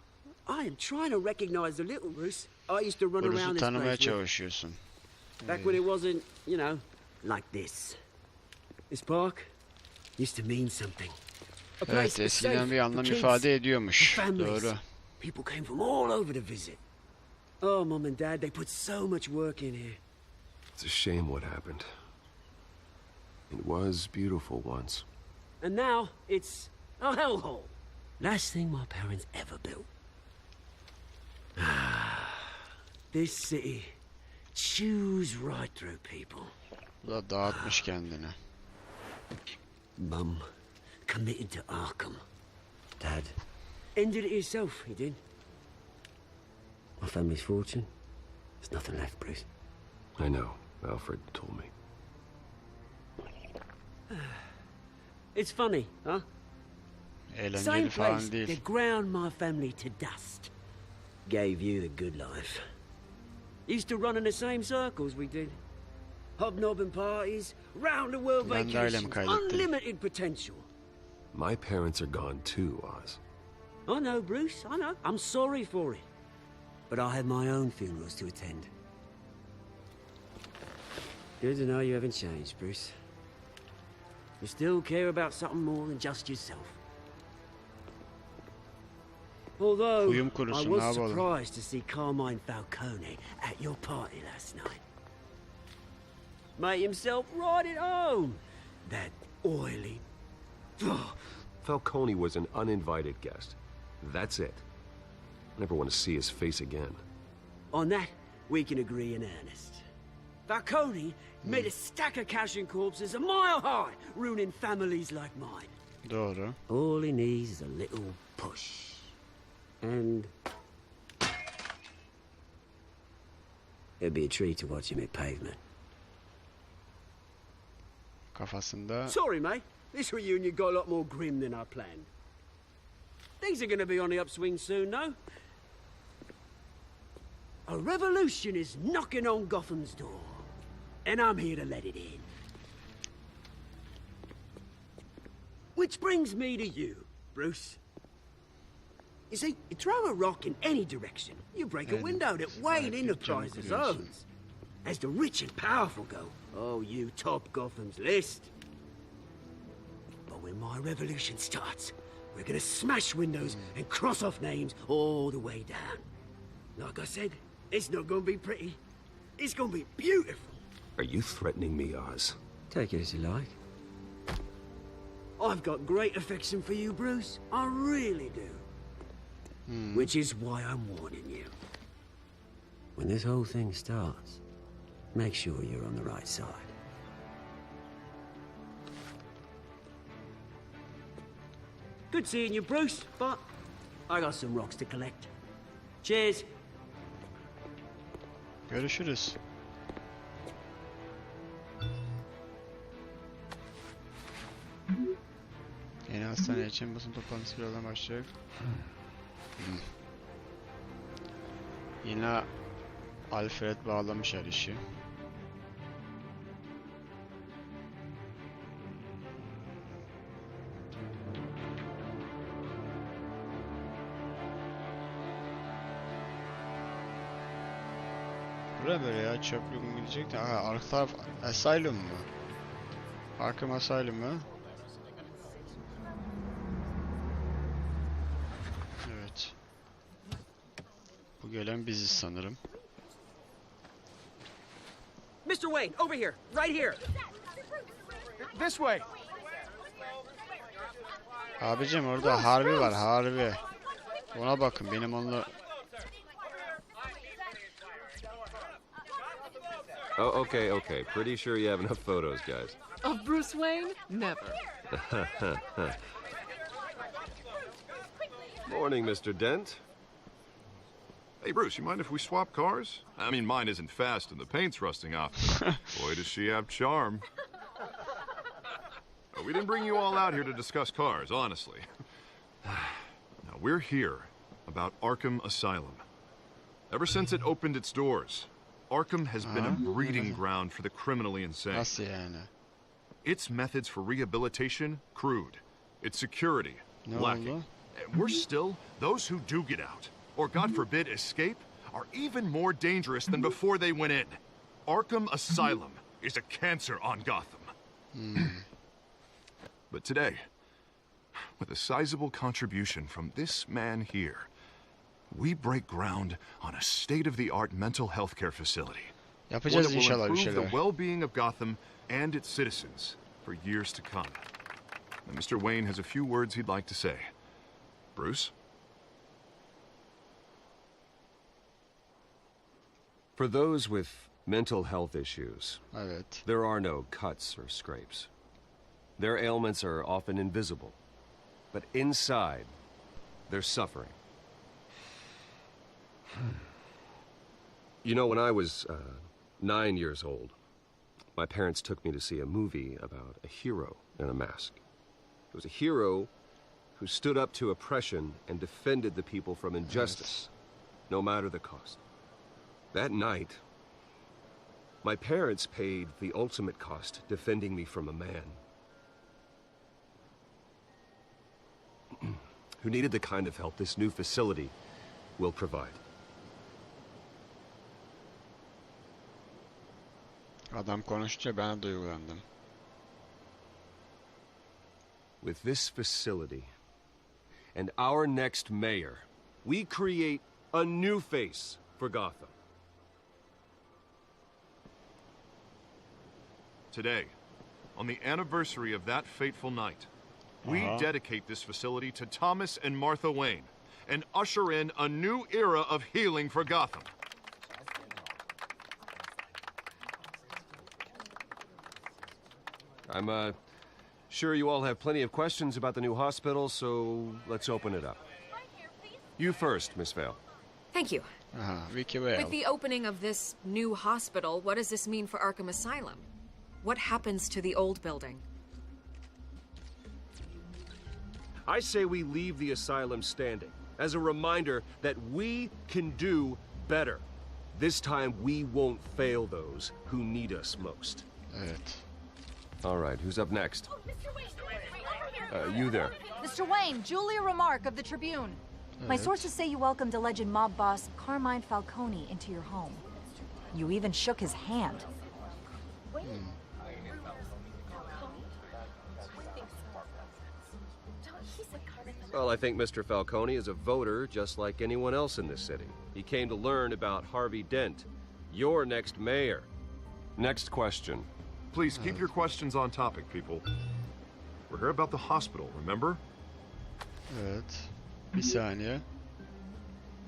I am trying to recognize the little Bruce I used to run around Bruce'u this tanımaya place with. çalışıyorsun. Back when it wasn't, you know, like this. This park used to mean something. A place Evet, for eskiden safe, bir for anlam kids, ifade ediyormuş. for families. Doğru. People came from all over to visit. Oh, Mum and Dad, they put so much work in here. It's a shame what happened. It was beautiful once. And now, it's a hellhole. Last thing my parents ever built. This city chews right through people. Bu da dağıtmış kendini. Mum committed to Arkham. Dad ended it himself, he did. My family's fortune, there's nothing left, Bruce. I know. Alfred told me. It's funny, huh? Eğlenceli Same falan place değil. that ground my family to dust. Gave you the good life. Used to run in the same circles we did. Hobnobbing parties, round the world Ben de ailemi vacations, kaydettim. unlimited potential. My parents are gone too, Oz. I know, Bruce, I know. I'm sorry for it. But I have my own funerals to attend. Good to know you haven't changed, Bruce. You still care about something more than just yourself. Although, Uyum I kurusun, ne was yapalım? surprised to see Carmine Falcone at your party last night. Made himself right at home. That oily... Falcone was an uninvited guest. That's it. I never want to see his face again. On that, we can agree in earnest. Falcone made a stack of cash and corpses a mile high, ruining families like mine. Doğru. All he needs is a little push. And... it'd be a treat to watch him hit pavement. kafasında. Sorry, mate. This reunion got a lot more grim than I planned. Things are going to be on the upswing soon, though. A revolution is knocking on Gotham's door, and I'm here to let it in. Which brings me to you, Bruce. You see, you throw a rock in any direction, you break a window that Wayne Enterprises owns. As the rich and powerful go, oh, you top Gotham's list. But when my revolution starts, we're gonna smash windows and cross off names all the way down. Like I said, it's not gonna be pretty. It's gonna be beautiful. Are you threatening me, Oz? Take it as you like. I've got great affection for you, Bruce. I really do. Which is why I'm warning you. When this whole thing starts, make sure you're on the right side. Good seeing you, Bruce, but I got some rocks to collect. Cheers. Görüşürüz. Yeni hastane için basın toplantısı birazdan başlayacak. Yine Alfred bağlamış her işi. Buraya böyle ya, çöplüğün gidecek de. Aha, arka taraf Asylum mu? Arkham Asylum mu? Evet. Bu gelen biziz sanırım. Mr. Wayne, over here, right here. This way. Abicim orada Harvey var, Harvey. Ona bakın, benim onunla... Oh, okay. Pretty sure you have enough photos, guys. Of Bruce Wayne? Never. Morning, Mr. Dent. Hey, Bruce, you mind if we swap cars? I mean, mine isn't fast and the paint's rusting off. Boy, does she have charm. We didn't bring you all out here to discuss cars, honestly. Now, we're here about Arkham Asylum. Ever since it opened its doors, Arkham has been a breeding ground for the criminally insane. Nasıl yani? Its methods for rehabilitation, crude. Its security, lacking. And worse still, those who do get out, or God forbid escape, are even more dangerous than before they went in. Arkham Asylum is a cancer on Gotham. But today, with a sizable contribution from this man here, we break ground on a state-of-the-art mental health care facility. Yapacağız One that will inşallah bir improve şeyler. the well-being of Gotham and its citizens for years to come. And Mr. Wayne has a few words he'd like to say. Bruce? For those with mental health issues, evet, there are no cuts or scrapes. Their ailments are often invisible, but inside, they're suffering. You know, when I was 9 years old, my parents took me to see a movie about a hero in a mask. It was a hero who stood up to oppression and defended the people from injustice, no matter the cost. That night, my parents paid the ultimate cost defending me from a man who needed the kind of help this new facility will provide. Adam konuşunca ben de duygulandım. With this facility and our next mayor, we create a new face for Gotham. Today, on the anniversary of that fateful night, we dedicate this facility to Thomas and Martha Wayne and usher in a new era of healing for Gotham. I'm sure you all have plenty of questions about the new hospital, so let's open it up. You first, Miss Vale. Thank you. Vicky Vale. With the opening of this new hospital, what does this mean for Arkham Asylum? What happens to the old building? I say we leave the asylum standing as a reminder that we can do better. This time we won't fail those who need us most. Evet. All right, who's up next? You there. Mr. Wayne, Julia Remark of the Tribune. My sources say you welcomed alleged mob boss Carmine Falcone into your home. You even shook his hand. Well, I think Mr. Falcone is a voter just like anyone else in this city. He came to learn about Harvey Dent, your next mayor. Next question. Please keep your questions on topic, people. We're here about the hospital, remember? Evet. Bir saniye.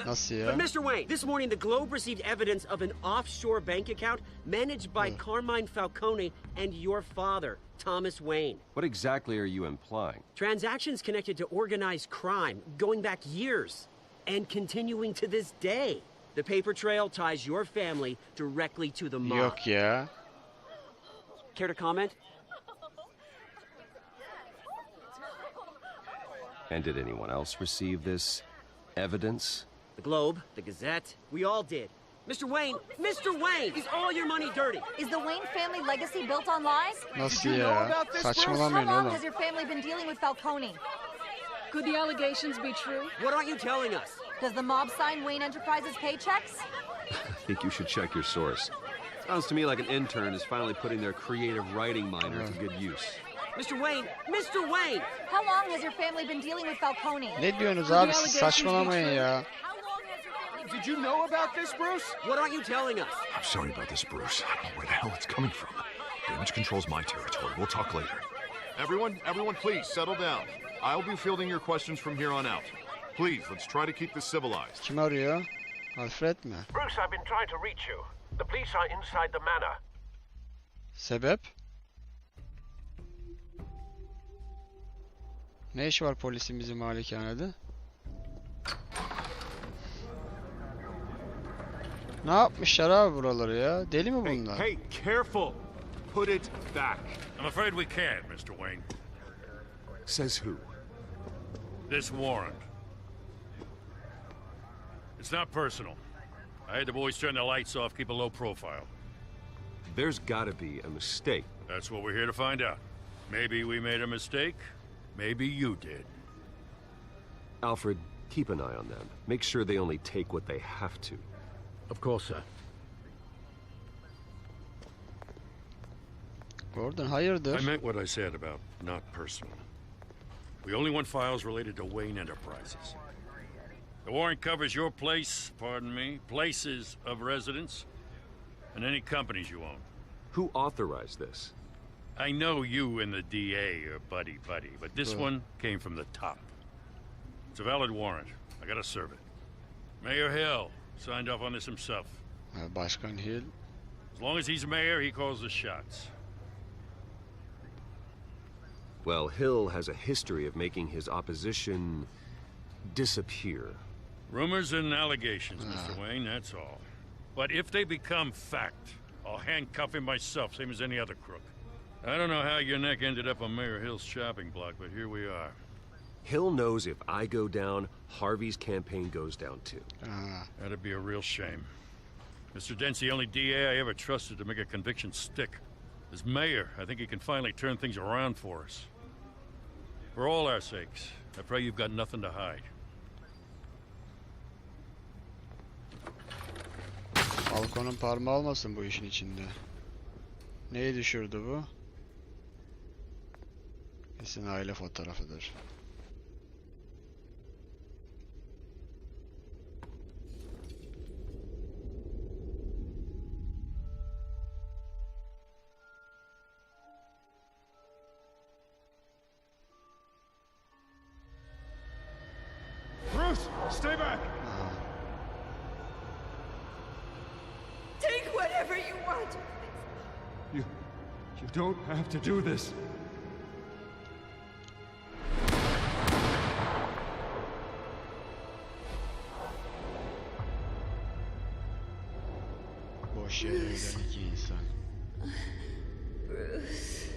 Nasıl ya? But Mr. Wayne, this morning the Globe received evidence of an offshore bank account managed by Carmine Falcone and your father, Thomas Wayne. What exactly are you implying? Transactions connected to organized crime going back years and continuing to this day. The paper trail ties your family directly to the mob. Yok ya. Care to comment? And did anyone else receive this evidence? The Globe, the Gazette, we all did. Mr. Wayne, is all your money dirty? Is the Wayne family legacy built on lies? Nasıl ya? Saçmalamayın How long oğlum. has your family been dealing with Falcone? Could the allegations be true? What aren't you telling us? Does the mob sign Wayne Enterprises paychecks? I think you should check your source. Sounds to me like an intern is finally putting their creative writing minor to good use. Mr. Wayne! How long has your family been dealing with Falcone? Ne diyorsunuz abi? Siz saçmalamayın ya. Did you know about this, Bruce? What aren't you telling us? I'm sorry about this, Bruce. I don't know where the hell it's coming from. Damage control's my territory. We'll talk later. Everyone, please, settle down. I'll be fielding your questions from here on out. Please, let's try to keep this civilized. Kim arıyor? Alfred mi? Bruce, I've been trying to reach you. The police are inside the manor. Sebep? Ne iş var polisin bizim malikanede? Ne yapmışlar abi buraları ya? Deli mi bunlar? Hey, careful! Put it back. I'm afraid we can't, Mr. Wayne. Says who? This warrant. It's not personal. I had the boys turn the lights off, keep a low profile. There's gotta be a mistake. That's what we're here to find out. Maybe we made a mistake. Maybe you did. Alfred, keep an eye on them. Make sure they only take what they have to. Of course, sir. Gordon, hayırdır? I meant what I said about not personal. We only want files related to Wayne Enterprises. The warrant covers your place, pardon me, places of residence, and any companies you own. Who authorized this? I know you and the DA are buddy-buddy, but this one came from the top. It's a valid warrant. I gotta serve it. Mayor Hill signed off on this himself. Başkan Hill. As long as he's mayor, he calls the shots. Well, Hill has a history of making his opposition disappear. Rumors and allegations, Mr. Wayne, that's all. But if they become fact, I'll handcuff him myself, same as any other crook. I don't know how your neck ended up on Mayor Hill's shopping block, but here we are. Hill knows if I go down, Harvey's campaign goes down too. That'd be a real shame. Mr. Dent's the only DA I ever trusted to make a conviction stick. As mayor, I think he can finally turn things around for us. For all our sakes, I pray you've got nothing to hide. Falcon'un parmağı olmasın bu işin içinde. Neyi düşürdü bu? Kesin aile fotoğrafıdır. Bruce, stay back! Take whatever you want. You don't have to do this. Boş yere ölen iki insan. Bruce.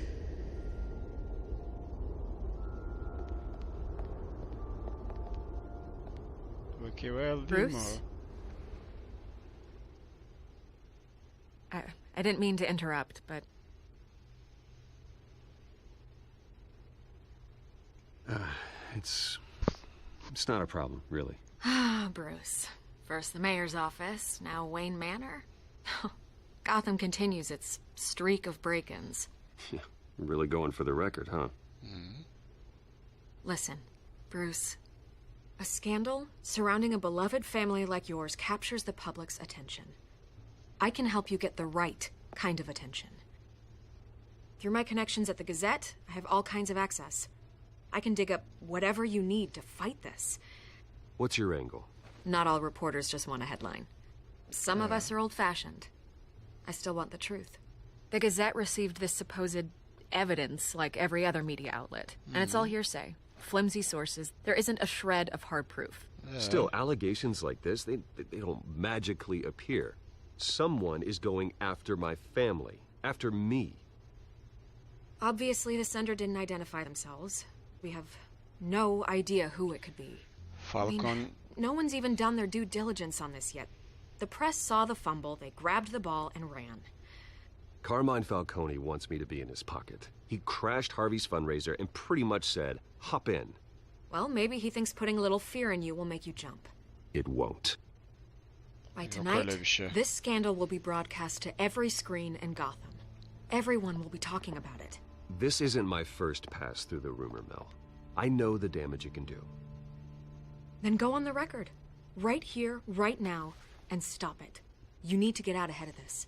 Okay, well, Bruce? I didn't mean to interrupt, but... It's not a problem, really. Ah, Bruce. First the mayor's office, now Wayne Manor. Gotham continues its streak of break-ins. Yeah, really going for the record, huh? Listen, Bruce. A scandal surrounding a beloved family like yours captures the public's attention. I can help you get the right kind of attention. Through my connections at the Gazette, I have all kinds of access. I can dig up whatever you need to fight this. What's your angle? Not all reporters just want a headline. Some of us are old-fashioned. I still want the truth. The Gazette received this supposed evidence like every other media outlet, and it's all hearsay. Flimsy sources. There isn't a shred of hard proof. Still, allegations like this, they don't magically appear. Someone is going after my family, after me. Obviously, the sender didn't identify themselves. We have no idea who it could be. Falcon. No one's even done their due diligence on this yet. The press saw the fumble, they grabbed the ball and ran. Carmine Falcone wants me to be in his pocket. He crashed Harvey's fundraiser and pretty much said, hop in. Well, maybe he thinks putting a little fear in you will make you jump. It won't. By tonight, this scandal will be broadcast to every screen in Gotham. Everyone will be talking about it. This isn't my first pass through the rumor mill. I know the damage it can do. Then go on the record. Right here, right now, and stop it. You need to get out ahead of this.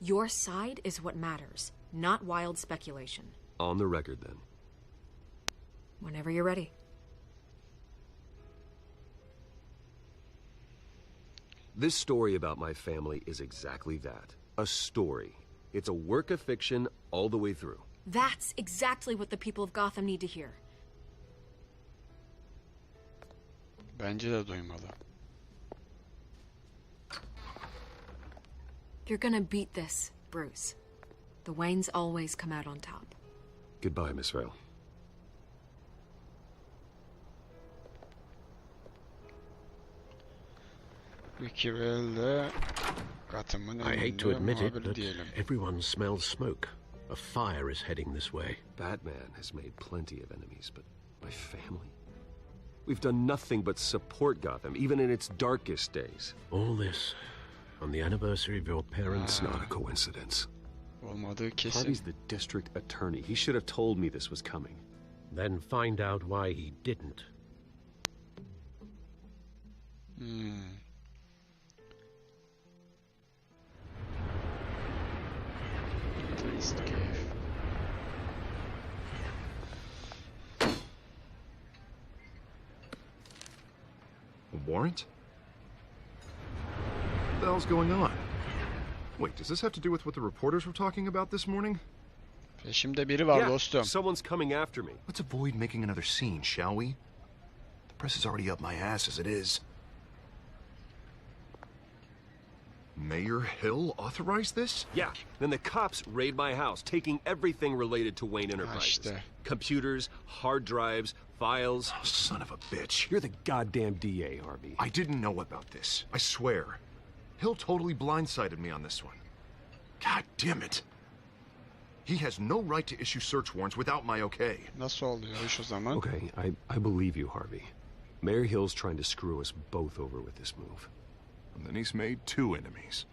Your side is what matters, not wild speculation. On the record, then. Whenever you're ready. This story about my family is exactly that. A story. It's a work of fiction all the way through. That's exactly what the people of Gotham need to hear. Bence de duymalı. You're gonna beat this, Bruce. The Waynes always come out on top. Goodbye, Miss Vale. Ricky Vale'de Gotham'ın I hate to önünde admit it, muhabir but diyelim. everyone smells smoke. A fire is heading this way. Batman has made plenty of enemies, but my family? We've done nothing but support Gotham, even in its darkest days. All this on the anniversary of your parents' Not a coincidence. Olmadığı kesin. Harvey's the district attorney. He should have told me this was coming. Then find out why he didn't. Trist keyif. A warrant? What the hell's going on? Wait, does this have to do with what the reporters were talking about this morning? Peşimde biri var dostum. Someone's coming after me. Let's avoid making another scene, shall we? The press is already up my ass as it is. Mayor Hill authorized this? Yeah. Then the cops raid my house, taking everything related to Wayne Enterprises. İşte. Computers, hard drives, files. Oh, son of a bitch. You're the goddamn DA, Harvey. I didn't know about this. I swear. Hill totally blindsided me on this one. God damn it. He has no right to issue search warrants without my okay. Nasıl oluyor iş o zaman? Okay, I believe you, Harvey. Mayor Hill's trying to screw us both over with this move. And then he's made two enemies.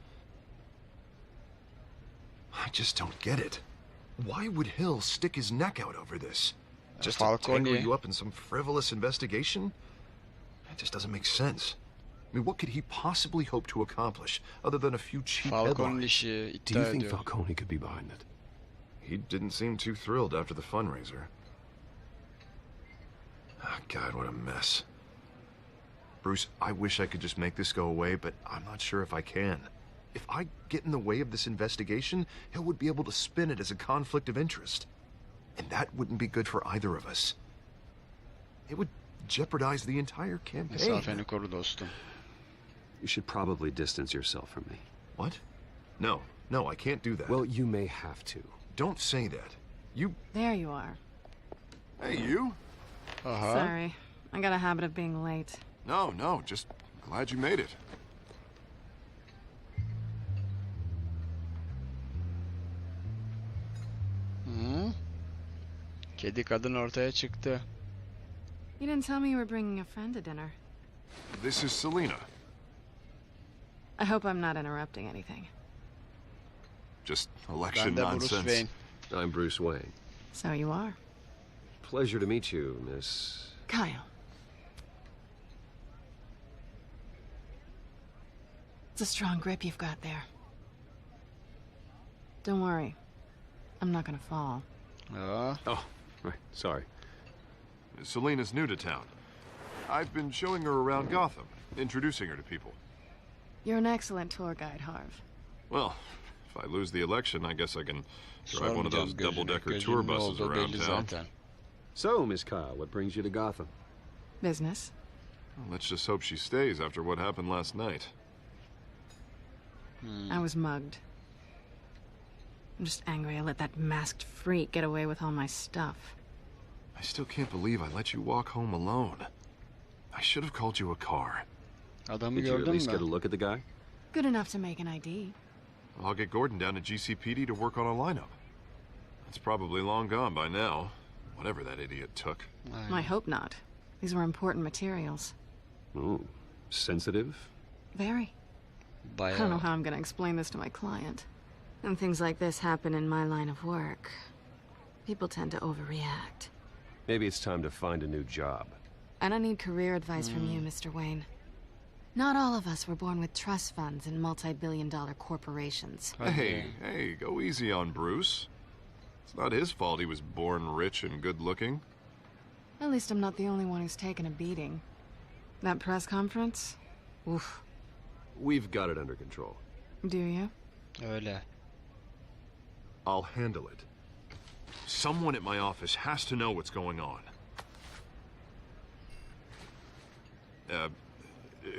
I just don't get it. Why would Hill stick his neck out over this? Just to tangle you up in some frivolous investigation? It just doesn't make sense. I mean, what could he possibly hope to accomplish other than a few cheap Falcone'un headlines? işi Do you iddia think ediyor. Falcone could be behind it? He didn't seem too thrilled after the fundraiser. Oh, God, what a mess. Bruce, I wish I could just make this go away, but I'm not sure if I can. If I get in the way of this investigation, Hill would be able to spin it as a conflict of interest. And that wouldn't be good for either of us. It would jeopardize the entire campaign. Mesafeni koru dostum. You should probably distance yourself from me. What? No, I can't do that. Well, you may have to. don't say that. You... There you are. Hey, you? Sorry. I got a habit of being late. No, just glad you made it. Kedi kadın ortaya çıktı. You didn't tell me you were bringing a friend to dinner. This is Selena. I hope I'm not interrupting anything. Just election Ben de Bruce nonsense. Wayne. I'm Bruce Wayne. So you are. Pleasure to meet you, Miss... Kyle. It's a strong grip you've got there. Don't worry. I'm not gonna fall. Oh, right. Sorry. Selena's new to town. I've been showing her around Gotham, introducing her to people. You're an excellent tour guide, Harv. Well, if I lose the election, I guess I can drive one of those double-decker tour buses around town. So, Miss Kyle, what brings you to Gotham? Business. Well, let's just hope she stays after what happened last night. I was mugged. I'm just angry I let that masked freak get away with all my stuff. I still can't believe I let you walk home alone. I should have called you a car. Did you at least get a look at the guy? Good enough to make an ID. I'll get Gordon down to GCPD to work on a lineup. It's probably long gone by now, whatever that idiot took. I hope not. These were important materials. Ooh, sensitive? Very. I don't know how I'm going to explain this to my client. When things like this happen in my line of work, people tend to overreact. Maybe it's time to find a new job. I don't need career advice from you, Mr. Wayne. Not all of us were born with trust funds and multi-billion-dollar corporations. Hey, go easy on Bruce. It's not his fault he was born rich and good-looking. At least I'm not the only one who's taken a beating. That press conference? Oof. We've got it under control. Do you? Öyle. I'll handle it. Someone at my office has to know what's going on.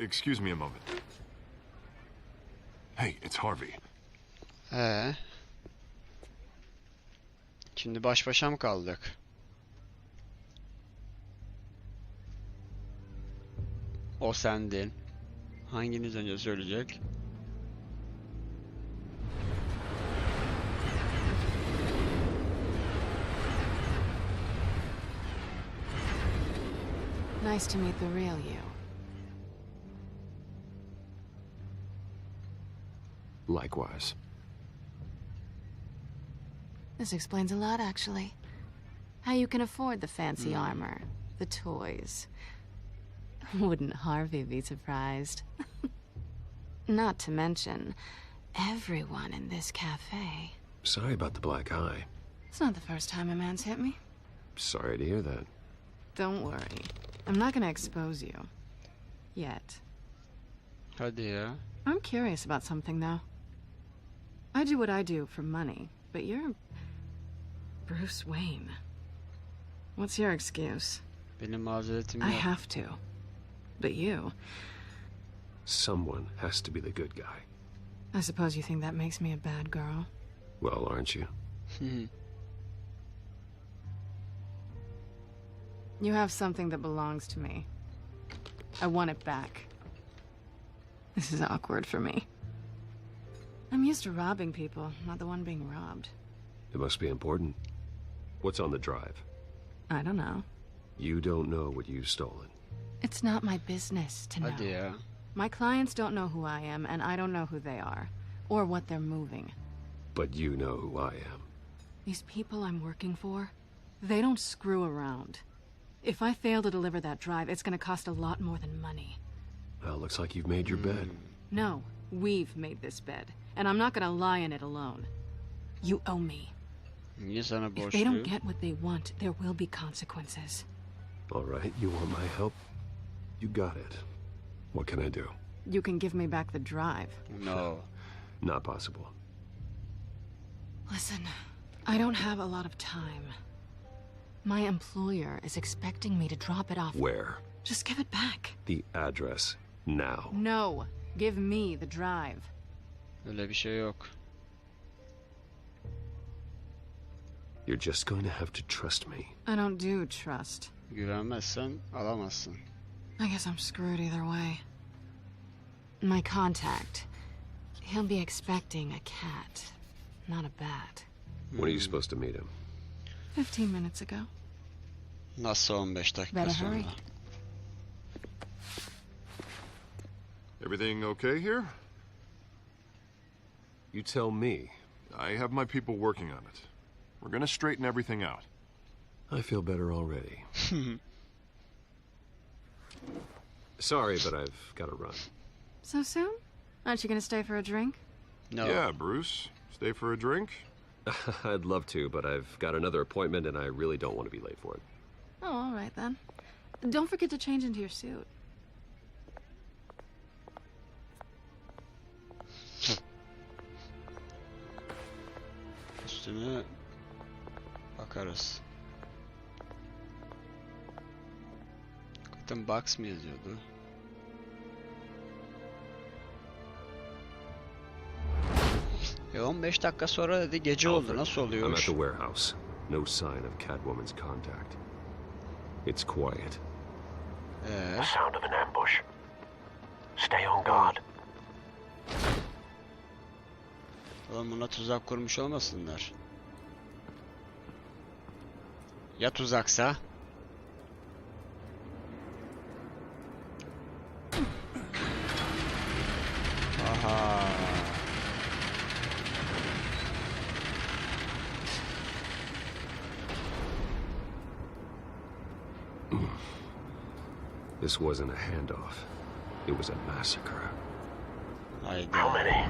Excuse me a moment. Hey, it's Harvey. Şimdi baş başa mı kaldık? O sendin. Hanginiz önce söyleyecek? Nice to meet the real you. Likewise. This explains a lot, actually. How you can afford the fancy armor, the toys. Wouldn't Harvey be surprised? Not to mention, everyone in this cafe. Sorry about the black eye. It's not the first time a man's hit me. Sorry to hear that. Don't worry. I'm not gonna expose you. Yet. Hadi ya. I'm curious about something, though. I do what I do for money, but you're... Bruce Wayne. What's your excuse? Benim mazeretim I yok. have to. But you... Someone has to be the good guy. I suppose you think that makes me a bad girl? Well, aren't you? You have something that belongs to me. I want it back. This is awkward for me. I'm used to robbing people, not the one being robbed. It must be important. What's on the drive? I don't know. You don't know what you've stolen. It's not my business to know. Hadi ya. My clients don't know who I am, and I don't know who they are, or what they're moving. But you know who I am. These people I'm working for, they don't screw around. If I fail to deliver that drive, it's gonna cost a lot more than money. Well, looks like you've made your bed. No, we've made this bed, and I'm not gonna lie in it alone. You owe me. Niye sana If they don't borçluyum? get what they want, there will be consequences. All right, you want my help? You got it. What can I do? You can give me back the drive. No. Not possible. Listen, I don't have a lot of time. My employer is expecting me to drop it off. Where? Just give it back. The address, now. No, give me the drive. Öyle bir şey yok. You're just going to have to trust me. I don't do trust. Güvenmezsen alamazsın. I guess I'm screwed either way. My contact. He'll be expecting a cat, not a bat. When are you supposed to meet him? 15 minutes ago. Nasıl 15 dakika Better sonra? hurry. Everything okay here? You tell me. I have my people working on it. We're gonna straighten everything out. I feel better already. Sorry, but I've got to run. So soon? Aren't you gonna stay for a drink? No. Yeah, Bruce. Stay for a drink? I'd love to, but I've got another appointment and I really don't want to be late for it. Oh, all right then. Don't forget to change into your suit. Üstüne bakarız. Zaten box mı yazıyordu? E 15 dakika sonra dedi gece oldu. Nasıl I'm at oluyor? the warehouse. No sign of Catwoman's contact. It's quiet. The sound of an ambush. Stay on guard. Oğlum buna tuzak kurmuş olmasınlar. Ya tuzaksa? Aha. This wasn't a handoff. It was a massacre. How many?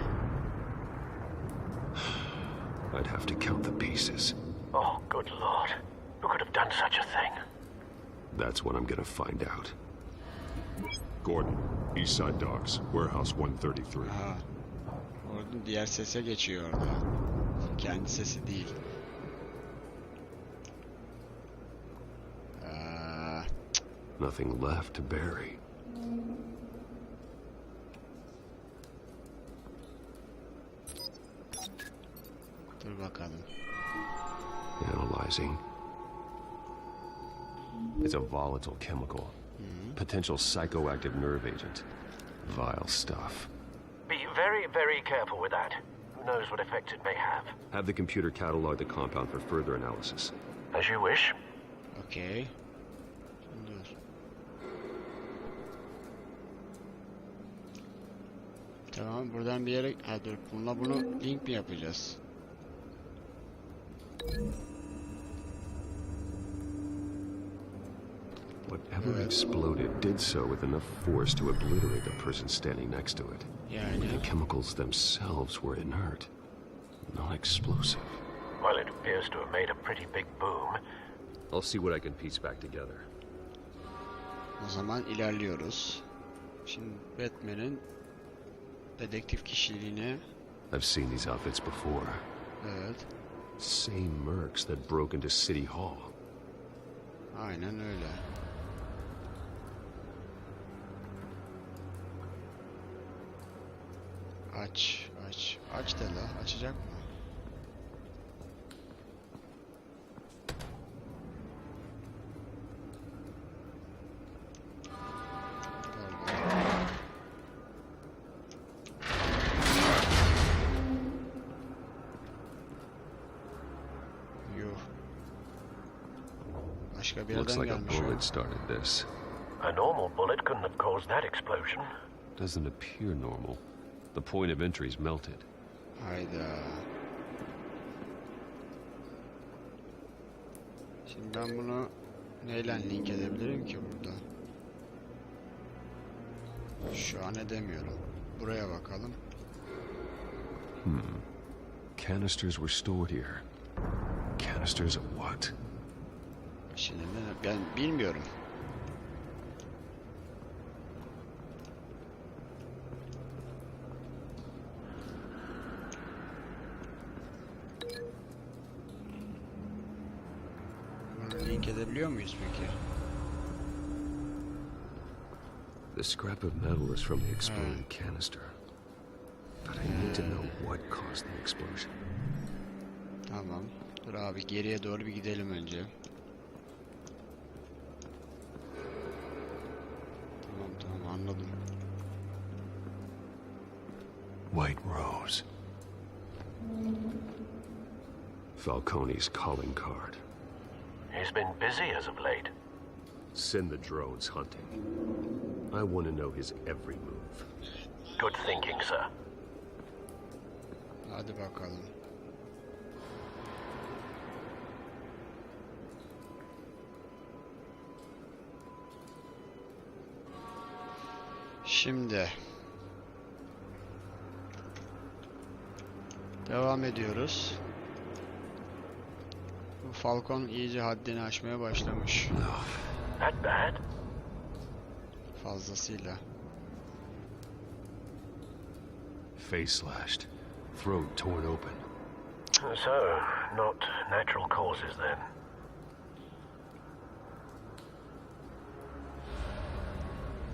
I'd have to count the pieces. Oh, good Lord. Who could have done such a thing? That's what I'm gonna find out. Gordon, East Side Docks, Warehouse 133. Aha. Orada diğer sese geçiyor orada. Kendi sesi değil. Nothing left to bury. Dur bakalım. Analyzing. It's a volatile chemical. Potential psychoactive nerve agent. Vile stuff. Be very, very careful with that. Who knows what effect it may have. Have the computer catalog the compound for further analysis. As you wish. Okay. Dur. Tamam buradan bir yere... Ha dur bununla bunu link mi yapacağız? Whatever exploded did so with enough force to obliterate the person standing next to it. Yani. The chemicals themselves were inert, non-explosive. Well, it appears to have made a pretty big boom. I'll see what I can piece back together. O zaman ilerliyoruz. Şimdi Batman'in dedektif kişiliğine... I've seen these outfits before. Evet. Same mercs that broke into City Hall. Aynen öyle. Aç, aç. Aç de la. Açacak mı? Başka bir Looks yerden like a gelmiş. bullet started this. A normal bullet couldn't have caused that explosion. Doesn't appear normal. The point of entry's melted. Hayda. Şimdi ben bunu neyle link edebilirim ki burada? Şu an edemiyorum. Buraya bakalım. Canisters were stored here. Canisters of what? Şimdi ben bilmiyorum. Bunu link edebiliyor muyuz peki? The scrap of metal is from the exploded canister. But I need to know what caused the explosion. Tamam. Dur abi, geriye doğru bir gidelim önce. Tamam anladım. White Rose. Falcone's calling card. He's been busy as of late. Send the drones hunting. I want to know his every move. Good thinking, sir. Hadi bakalım. Şimdi devam ediyoruz. Bu Falcon iyice haddini aşmaya başlamış. That bad? Fazlasıyla. Face slashed. Throat torn open. So, not natural causes then.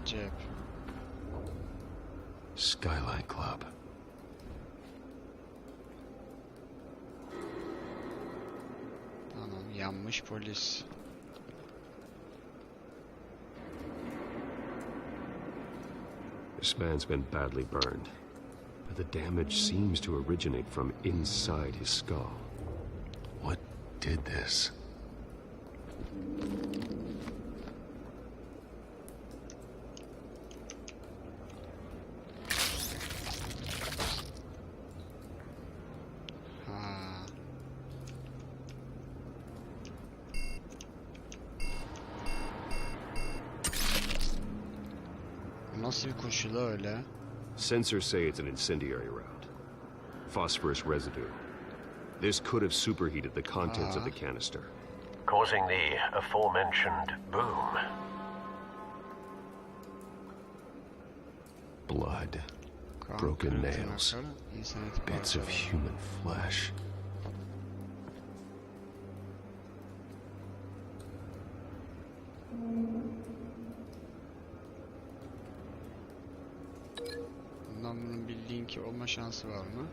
Cep. Skyline Club. Tamam, yanmış polis. This man's been badly burned, but the damage seems to originate from inside his skull. What did this? Nasıl bir koşu la öyle? Sensors say it's an incendiary round. Phosphorus residue. This could have superheated the contents of the canister. Causing the aforementioned boom. Blood. Broken nails. Bits of human flesh. Bundan bunun bir linki olma şansı var mı?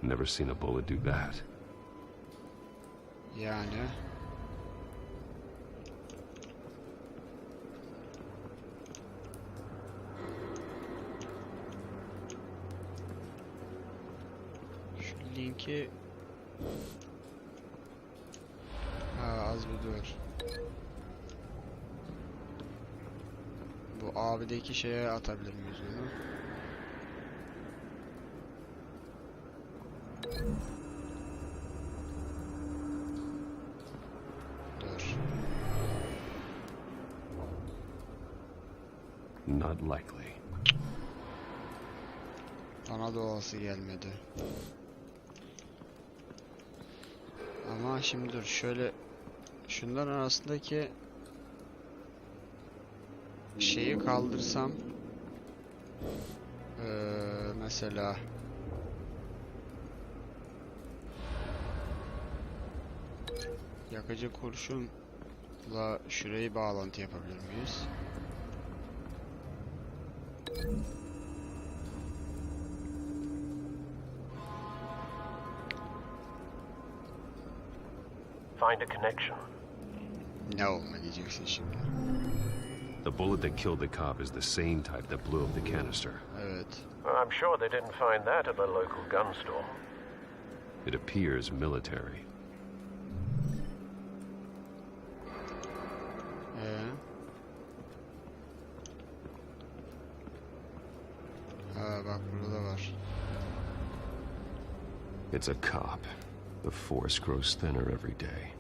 Never seen a bullet do that. Yani şu linki az bir dur. Bu abideki şeye atabilir miyiz onu? Dur. Not likely. Bana doğası gelmedi. Ama şimdi dur, şöyle şunların arasındaki şeyi kaldırsam mesela yakıcı kurşunla şurayı bağlantı yapabilir miyiz? Find a connection. No, ne diyeceksin şimdi? The bullet that killed the cop is the same type that blew up the canister. Evet. I'm sure they didn't find that at the local gun store. It appears military. Bak burada da var. It's a cop. The force grows thinner every day.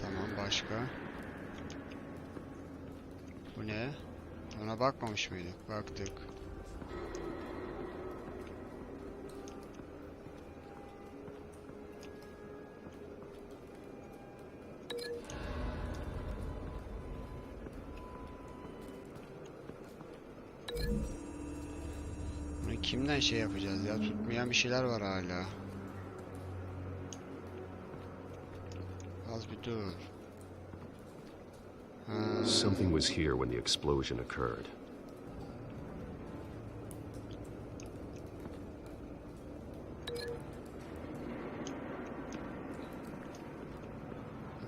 Tamam, başka? Bu ne? Ona bakmamış mıydık? Baktık. Bunu kimden şey yapacağız ya? Tutmayan bir şeyler var hala. Az bir dur. Something was here when the explosion occurred.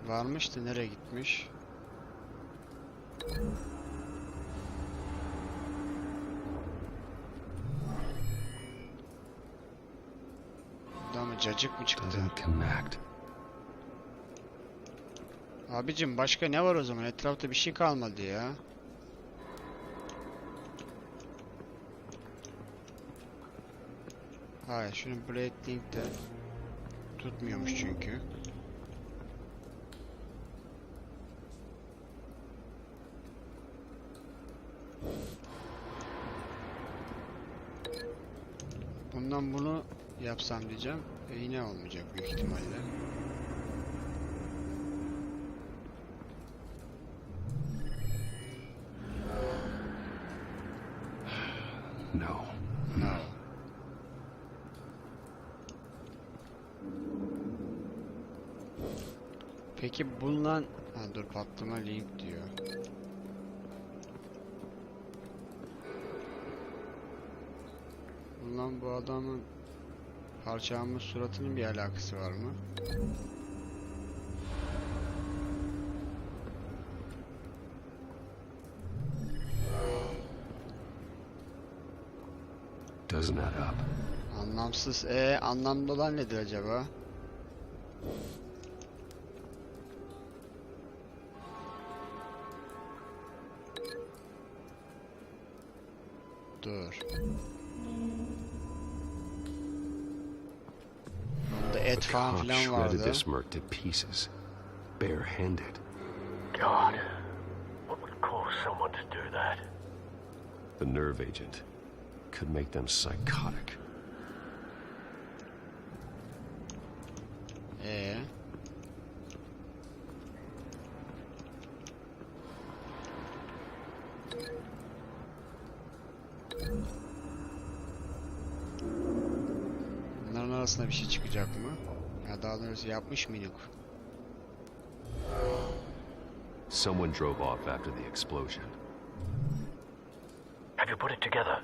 Varmış da nereye gitmiş? Buradan mı cacık mı çıktı? Abicim başka ne var o zaman? Etrafta bir şey kalmadı ya. Hayır, şunu Breathing de tutmuyormuş çünkü. Bundan bunu yapsam diyeceğim. Yine olmayacak büyük ihtimalle. No. No. Peki bulunan... Ha, dur, patlama link diyor. Bulunan bu adamın parçalanmış suratının bir alakası var mı? Doesn't add up. Anlamsız. Anlamlı olan nedir acaba? Dur. Bunda et falan filan vardı. This merc to pieces, barehanded. God, what would cause someone to do that? The nerve agent could make them psychotic. Bunların arasında bir şey çıkacak mı? Ya daha doğrusu yapmış mıydık? Someone drove off after the explosion. Have you put it together?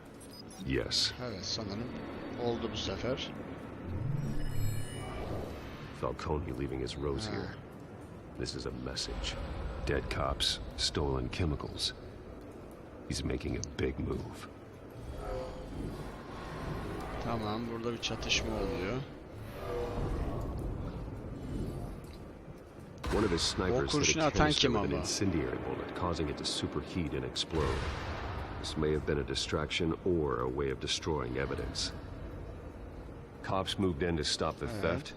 Yes. Evet, sanırım oldu bu sefer. Falcone leaving his rose here. This is a message. Dead cops, stolen chemicals. He's making a big move. Tamam, burada bir çatışma oluyor. One of his snipers hit a canister with an incendiary bullet, causing it to superheat and explode. This may have been a distraction or a way of destroying evidence. Cops moved in to stop the theft.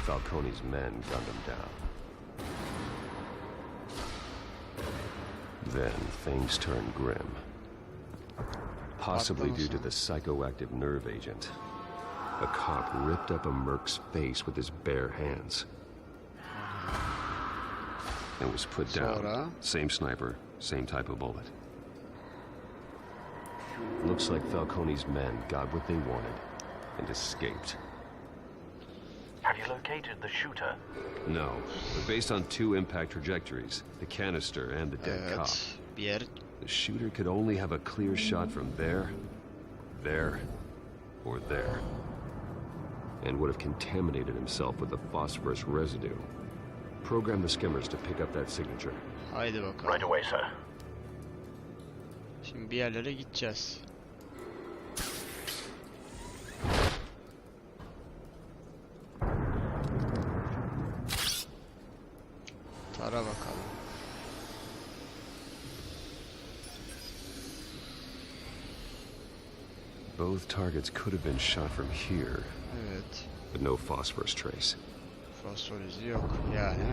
Falcone's men gunned him down. Then things turned grim. Possibly due to the psychoactive nerve agent. A cop ripped up a merc's face with his bare hands. It was put down. Same sniper, same type of bullet. Looks like Falcone's men got what they wanted and escaped. Have you located the shooter? No, but based on two impact trajectories, the canister and the dead cop, the shooter could only have a clear shot from there, or there, and would have contaminated himself with the phosphorus residue. Program the skimmers to pick up that signature. Haydi bakalım. Right away, sir. Şimdi bir yerlere gideceğiz. Tara bakalım. Both targets could have been shot from here. Evet. But no phosphorus trace. Fosfor izi yok yani.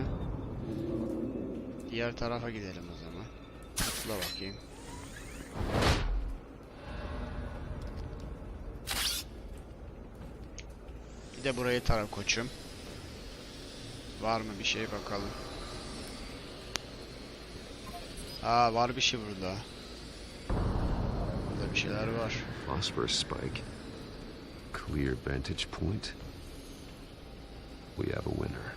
Diğer tarafa gidelim o zaman. Atla bakayım. Bir de burayı tara koçum. Var mı bir şey bakalım. Aa, var bir şey burada. Burada bir şeyler var. Phosphorus spike. Clear vantage point. We have a winner.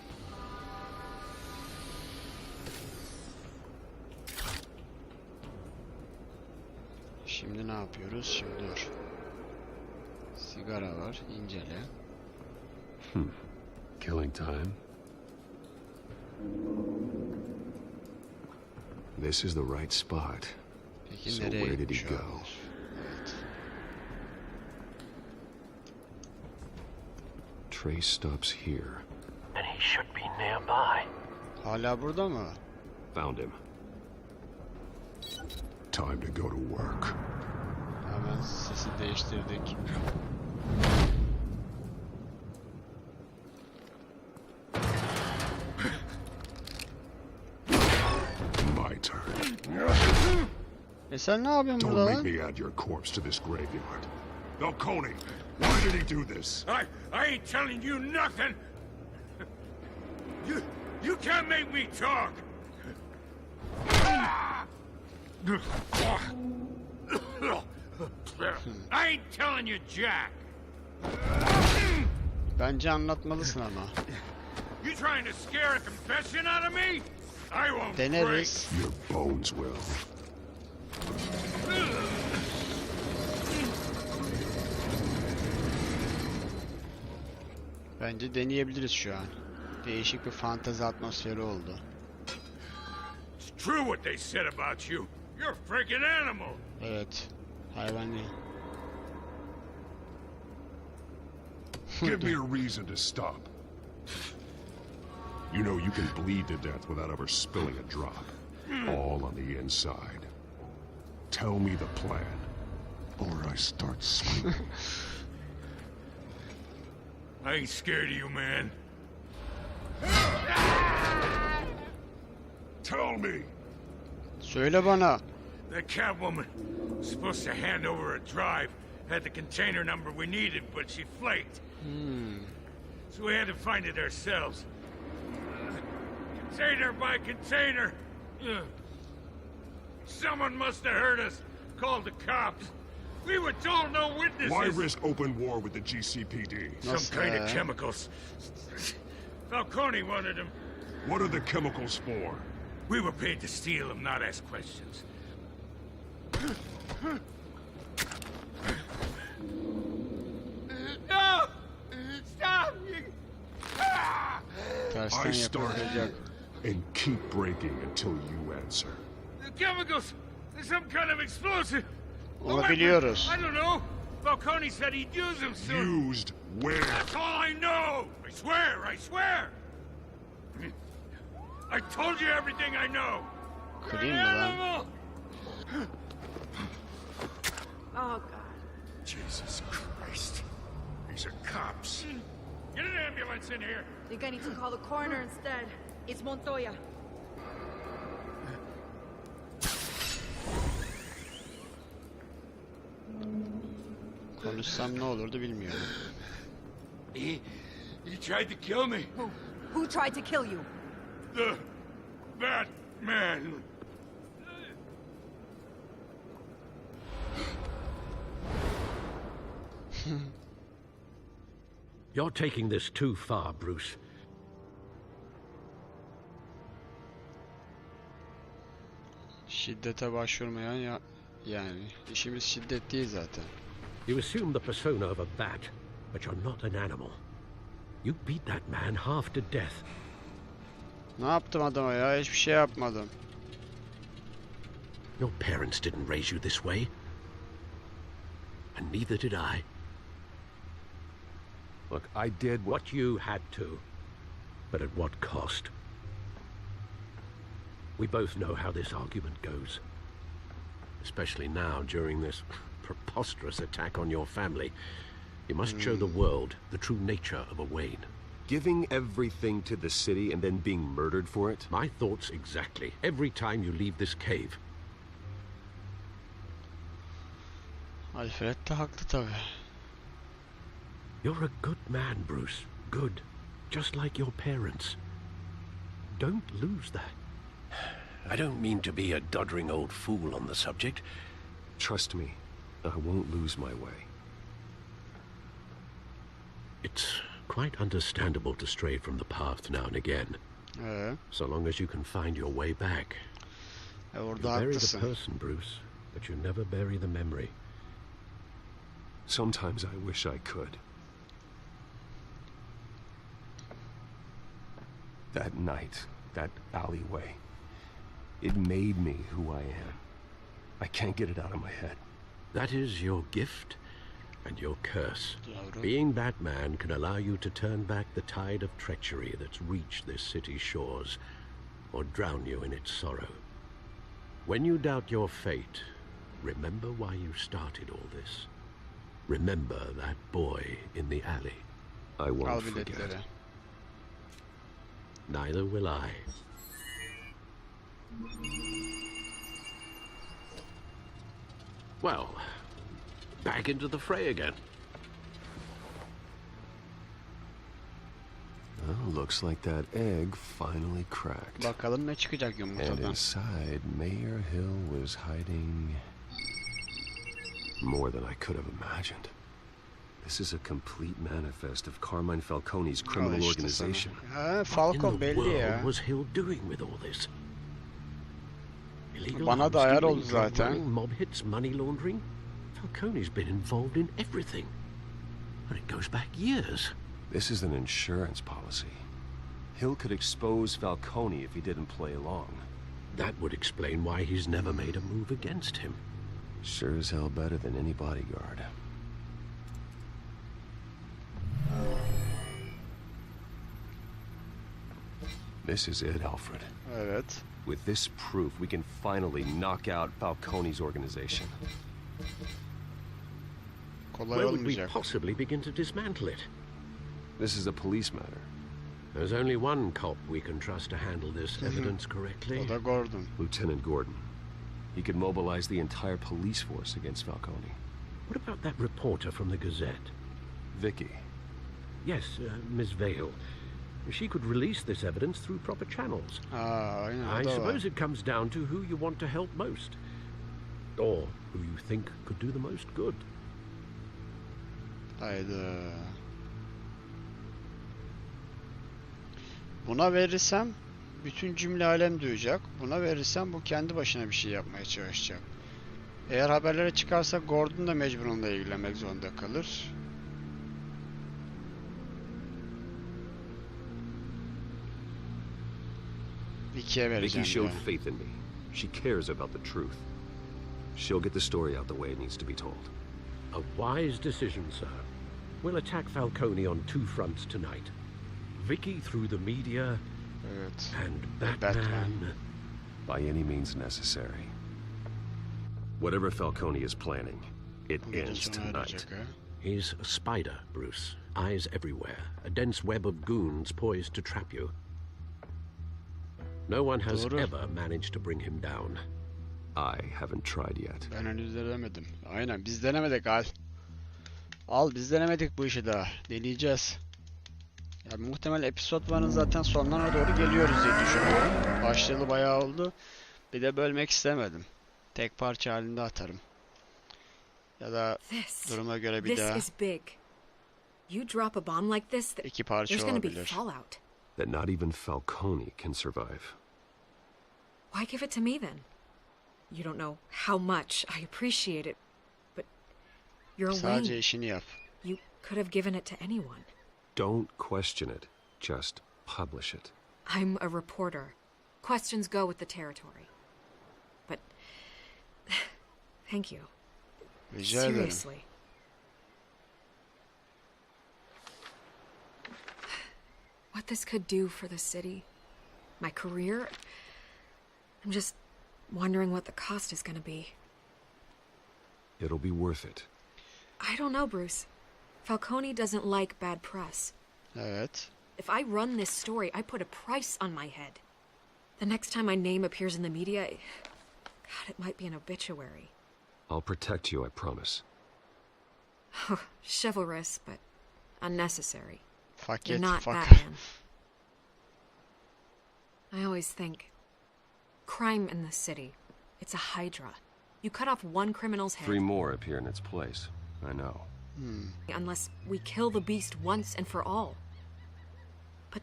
yapıyoruz? Şimdi dur. Sigara var. İncele. Killing time. This is the right spot. Peki So nereye where did he gitmiş go? olabilir? Evet. Trace stops here. And he should be nearby. Hala burada mı? Found him. Time to go to work. Hemen sesi değiştirdik. My turn. Sen ne yapıyorsun burada Don't lan? make me add your corpse to this graveyard. Falcone, why did he do this? I ain't telling you nothing. You can't make me talk. I ain't telling you Jack. Bence anlatmalısın ama. You trying to scare a confession out of me? I won't break. Deneriz. Your bones will. Bence deneyebiliriz şu an. Değişik bir fantezi atmosferi oldu. It's true what they said about you. You're a freaking animal. Evet. Hayvan değil. Give me a reason to stop. You know you can bleed to death without ever spilling a drop. All on the inside. Tell me the plan, or I start screaming. I ain't scared of you, man. Tell me. Söyle bana. That Catwoman was supposed to hand over a drive. Had the container number we needed, but she flaked. So we had to find it ourselves. Container by container. Someone must have heard us. Called the cops. We were told no witnesses. Why risk open war with the GCPD? Some kind of chemicals. Falcone wanted them. What are the chemicals for? We were paid to steal them, not ask questions. No! Stop! I start and keep breaking until you answer. The chemicals! There's some kind of explosive! Onu biliyoruz. I don't know! Falcone said he'd use them soon. Used where? That's all I know! I swear! I swear! I told you everything I know! Kırayım mı lan? Oh, God. Jesus Christ. These are cops. Get an ambulance in here! I think I need to call the coroner instead. It's Montoya. Konuşsam ne olurdu bilmiyorum. He tried to kill me. Who tried to kill you? That man. You're taking this too far, Bruce. Şiddete başvurmayan yani işimiz şiddet değil zaten. You assume the persona of a bat, but you're not an animal. You beat that man half to death. Ne yaptım adama ya? Hiçbir şey yapmadım. Your parents didn't raise you this way. And neither did I. Look, I did what you had to. But at what cost? We both know how this argument goes. Especially now, during this preposterous attack on your family. You must show the world the true nature of a Wayne. Giving everything to the city and then being murdered for it? My thoughts exactly. Every time you leave this cave. Alfred de haklı tabii. You're a good man, Bruce. Good. Just like your parents. Don't lose that. I don't mean to be a doddering old fool on the subject. Trust me, I won't lose my way. It's quite understandable to stray from the path now and again. So long as you can find your way back. You bury the person, Bruce, but you never bury the memory. Sometimes I wish I could. That night, that alleyway, it made me who I am. I can't get it out of my head. That is your gift and your curse. Being Batman can allow you to turn back the tide of treachery that's reached this city's shores, or drown you in its sorrow. When you doubt your fate, remember why you started all this. Remember that boy in the alley. I won't forget. Neither will I. Well, back into the fray again. Well, looks like that egg finally cracked. Bakalım ne çıkacak And yumurtadan. inside, Mayor Hill was hiding more than I could have imagined. This is a complete manifest of Carmine Falcone's criminal organization. Ha, Falcon belli ya. What was Hill doing with all this? Illegal Bana da ayar oldu zaten. Mob hits, money laundering. Falcone's been involved in everything. And it goes back years. This is an insurance policy. Hill could expose Falcone if he didn't play along. That would explain why he's never made a move against him. Sure as hell better than any bodyguard. This is it, Alfred. Evet. With this proof, we can finally knock out Falcone's organization. Kolay Where would we olmayacak. possibly begin to dismantle it? This is a police matter. There's only one cop we can trust to handle this evidence correctly. O da Gordon. Lieutenant Gordon. He could mobilize the entire police force against Falcone. What about that reporter from the Gazette? Vicky. Yes, Miss Vale. She could release this evidence through proper channels. I suppose it comes down to who you want to help most. Or who you think could do the most good. Haydi. Buna verirsem bütün cümle alem duyacak. Buna verirsem bu kendi başına bir şey yapmaya çalışacak. Eğer haberlere çıkarsa Gordon da mecbur onunla ilgilenmek zorunda kalır. Vicky'ye Vicky vereceğim showed ya. faith in me. She cares about the truth. She'll get the story out the way it needs to be told. A wise decision, sir. We'll attack Falcone on two fronts tonight. Vicky through the media, Evet. and Batman. By any means necessary. Whatever Falcone is planning, it ends tonight. He's a spider, Bruce. Eyes everywhere. A dense web of goons poised to trap you. No one has ever managed to bring him down. I haven't tried yet. Ben henüz denemedim. Aynen biz denemedik Al. Al biz denemedik bu işi daha. Deneyeceğiz. Ya muhtemel episode 1'ın zaten sonlarına doğru geliyoruz diye düşünüyorum. Başlayalı bayağı oldu. Bir de bölmek istemedim. Tek parça halinde atarım. Ya da duruma göre bir daha This is big. You drop a bomb like this, iki parça there's going to be olabilir. fallout. That not even Falcone can survive. Why give it to me then? You don't know how much I appreciate it, but you're Sadece Wayne. işini yap. You could have given it to anyone. Don't question it. Just publish it. I'm a reporter. Questions go with the territory. But thank you. Rica ederim. Seriously. What this could do for the city, my career, I'm just wondering what the cost is going to be. It'll be worth it. I don't know, Bruce. Falcone doesn't like bad press. Evet. If I run this story, I put a price on my head. The next time my name appears in the media, God, it might be an obituary. I'll protect you, I promise. Chivalrous, but unnecessary. Fuck You're it, not fuck. Batman. I always think, crime in the city, it's a hydra. You cut off one criminal's head. 3 more appear in its place. I know. Unless we kill the beast once and for all. But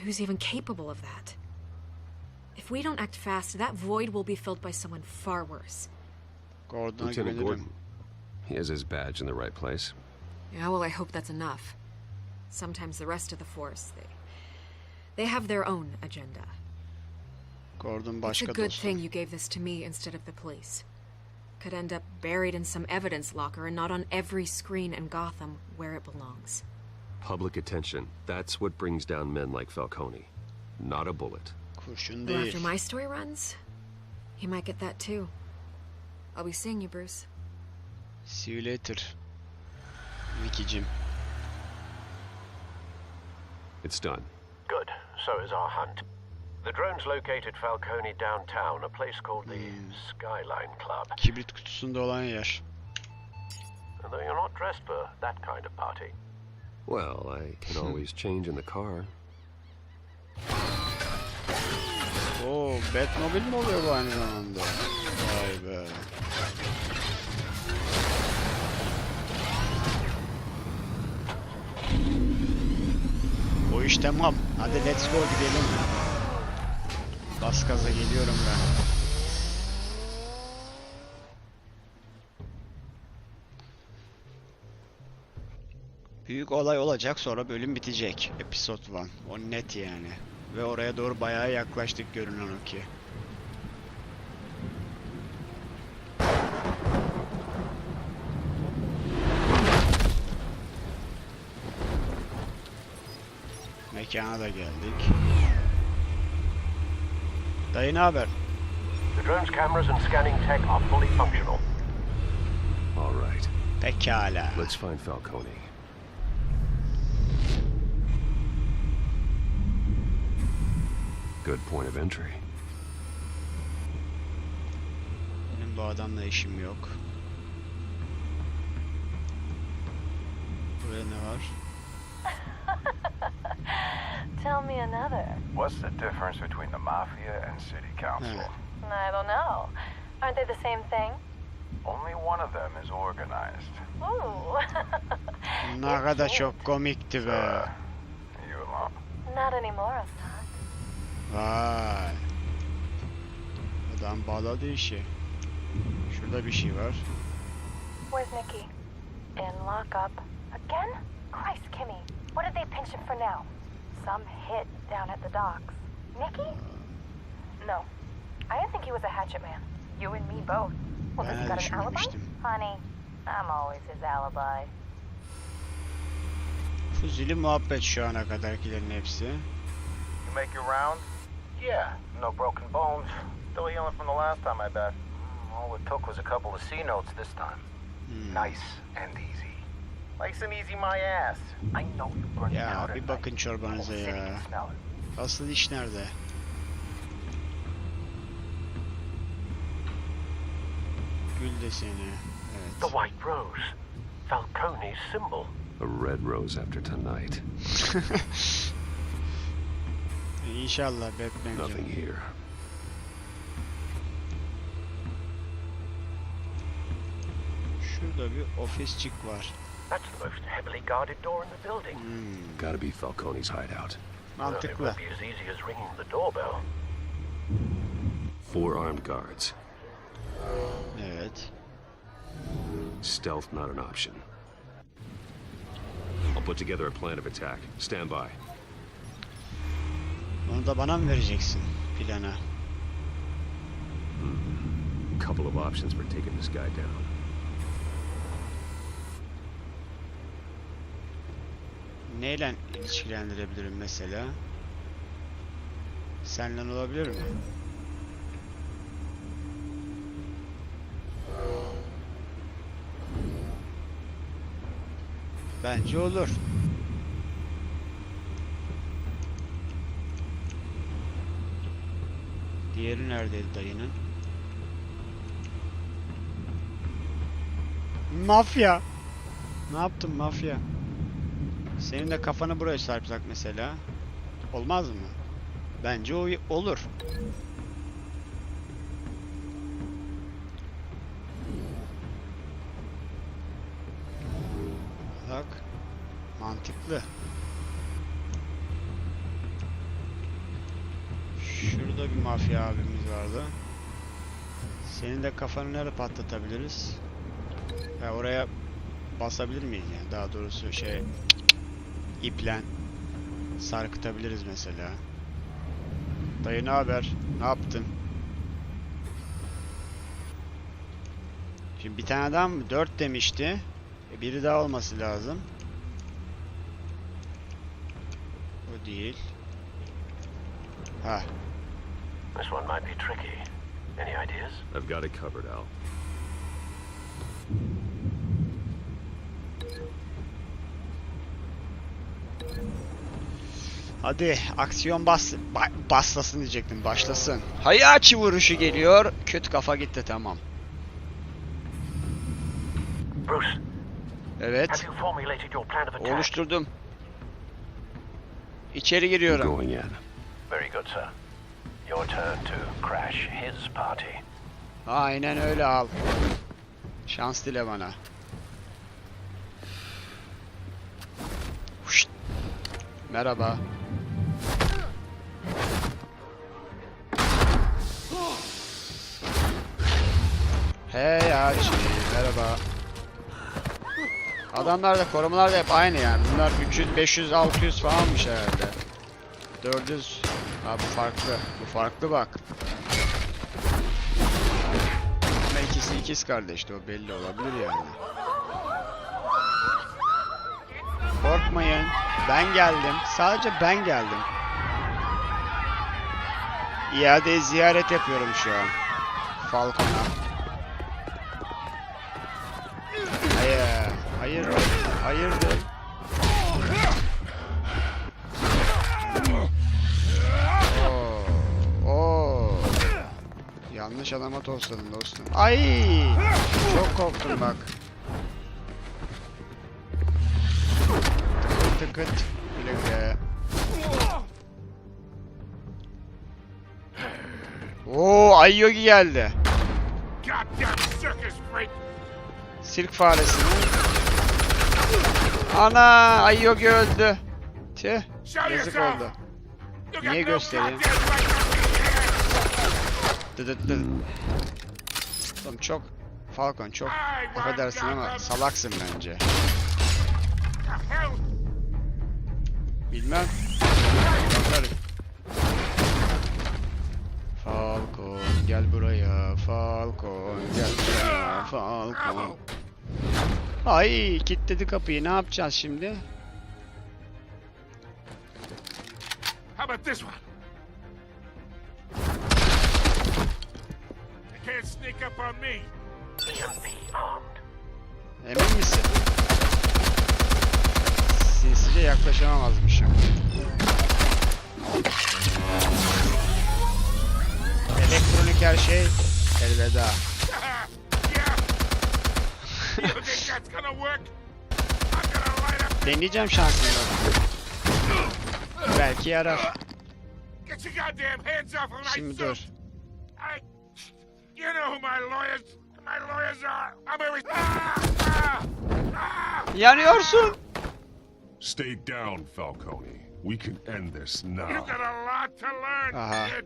who's even capable of that? If we don't act fast, that void will be filled by someone far worse. Gordon'a Lieutenant güvenirim. Gordon. He has his badge in the right place. Yeah, well, I hope that's enough. Sometimes the rest of the force, they have their own agenda. Gordon It's başka a good dostum. thing you gave this to me instead of the police. Could end up buried in some evidence locker and not on every screen in Gotham where it belongs. Public attention. That's what brings down men like Falcone. Not a bullet. Kurşun Well, after değil. my story runs, he might get that too. I'll be seeing you, Bruce. See you later. Vicky'cim. It's done. Good. So is our hunt. The drones located Falcone downtown, a place called the Skyline Club. Kibrit kutusunda olan yer. Although you're not dressed for that kind of party. Well, I can always change in the car. Oo, Batmobile mi oluyor bu aynı zamanda? Vay be. O iş tamam. Hadi let's go gidelim. Bas gaza geliyorum ben. Büyük olay olacak, sonra bölüm bitecek. Episode 1. O net yani. Ve oraya doğru bayağı yaklaştık görünen o ki. Mekana da geldik. Dayı ne haber? The drone's cameras and scanning tech are fully functional. All right. Pekala. Let's find Falcone. Good point of entry. Benim bu adamla işim yok. Buraya ne var? Tell me another. What's the difference between the mafia and city council? I don't know. Aren't they the same thing? Only one of them is organized. Ooh. Ne kadar çok komikti be. You alone? Not anymore, I'm not. Vay. Adam bağladı işi. Şurada bir şey var. Where's Nikki? In lockup. Again? Christ, Kimmy. What did they pinch him for now? Some hit down at the docks. Nikki? No. I didn't think he was a hatchet man. You and me both. Well, does he got an alibi? Honey, I'm always his alibi. Fuzili muhabbet şu ana kadarkilerin hepsi. You make your rounds? Yeah, no broken bones. Still healing from the last time, I bet. All it took was a couple of C notes this time. Nice and easy. Nice and easy my ass. I know you burned Ya out bir bakın çorbanıza ya. Asıl iş nerede? Gül deseni. Evet. The white rose. Falcone's symbol. A red rose after tonight. İnşallah Batman'cim. Nothing here. Şurada bir ofisçik var. That's the most heavily guarded door in the building. Gotta be Falcone's hideout. Mantıklı. It won't be as easy as ringing the doorbell. 4 armed guards. Evet. Stealth not an option. I'll put together a plan of attack. Stand by. Onu da bana mı vereceksin plana? Couple of options for taking this guy down. Neyle ilişkilendirebilirim mesela? Seninle olabilir mi? Bence olur. Diğeri neredeydi dayının? Mafya! Ne yaptın mafya? Senin de kafanı buraya çarpsak mesela. Olmaz mı? Bence o olur. Bak. Mantıklı. Şurada bir mafya abimiz vardı. Senin de kafanı nereye patlatabiliriz? Ya oraya basabilir miyiz yani? Daha doğrusu şey iplen sarkıtabiliriz mesela. Dayı ne haber? Ne yaptın? Şimdi bir tane adam 4 demişti. Biri daha olması lazım. O değil. Ha. This one might be tricky. Any ideas? I've got it covered, Al. Hadi aksiyon başlasın diyecektim. Başlasın. Hayachi vuruşu geliyor. Kötü kafa gitti, tamam. Bruce. Evet. Have you formulated your plan of attack? Oluşturdum. İçeri giriyorum. Going in. Very good, sir. Your turn to crash his party. Aynen öyle, al. Şans dile bana. Huşt. Merhaba. Hey Hachi, merhaba. Adamlar da korumalar da hep aynı yani. Bunlar 300, 500, 600 falanmış herhalde. 400. Ha, bu farklı. Bu farklı bak. Ama ikisi ikiz kardeşti, o belli olabilir yani. Korkmayın. Ben geldim. Sadece ben geldim. İade ziyaret yapıyorum şu an. Falcon'a. Hayır. Hayır. Hayırdır. Oo. Yanlış adama tosladın dostum. Ay! Çok korktum bak. Tıkıt. Güle güle. Oo, Ay Yogi geldi. Sirk faresi mi? Ana, Ay Yogi öldü. Tüh, yazık oldu. Niye göstereyim? Oğlum çok Falcon, çok affedersin ama salaksın bence. Bilmem. Bakarım. Falcon gel buraya. Falcon gel buraya. Falcon. Ay, kilitledi kapıyı. Ne yapacağız şimdi? How about this one? They can't sneak up on me. Emin misin? Sinsice yaklaşamamazmışım. Elektronik her şey elveda. Deneyeceğim şansımı. Belki yarar. Şimdi dur. Yanıyorsun. Stay down, Falcone. We can end this now. You got a lot to learn, Aha. kid.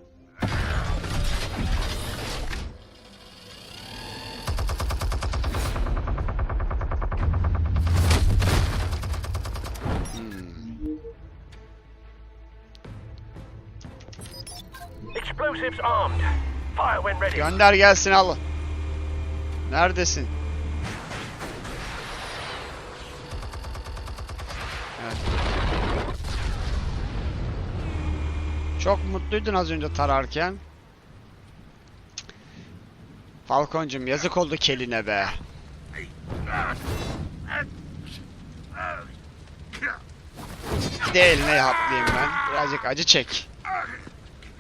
Explosives armed. Fire when ready. Gönder gelsin, al. Neredesin? Evet. Çok mutluydun az önce tararken. Falconcum, yazık oldu keline be. Bir de eline haplayayım ben. Birazcık acı çek.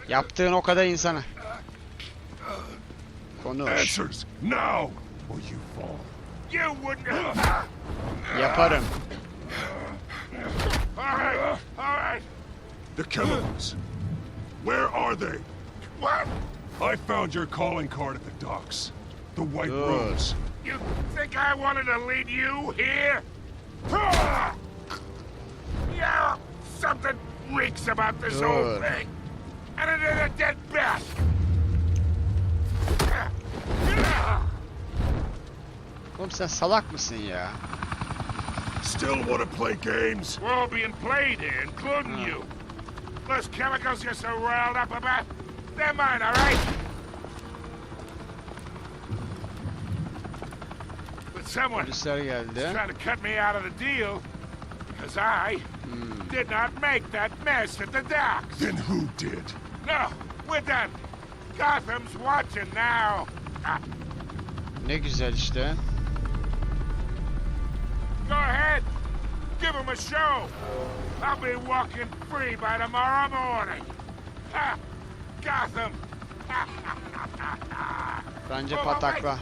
Yaptığın o kadar insana. Konuş. Yaparım. The chemicals. Where are they? What? I found your calling card at the docks. The White Rose. You think I wanted to lead you here? Yeah, something reeks about this whole thing. And it is a dead bat. Oğlum sen salak mısın ya? Still want to play games? We're all being played here, including you. Those chemicals you're so riled up about, they're mine, all right? But someone is trying to cut me out of the deal because I did not make that mess at the docks. Then who did? No, we're done. Gotham's watching now. Ne güzel işte. Go ahead. Give him a show. I'll be walking free by tomorrow morning. Ha! Gotham. Bence patakla.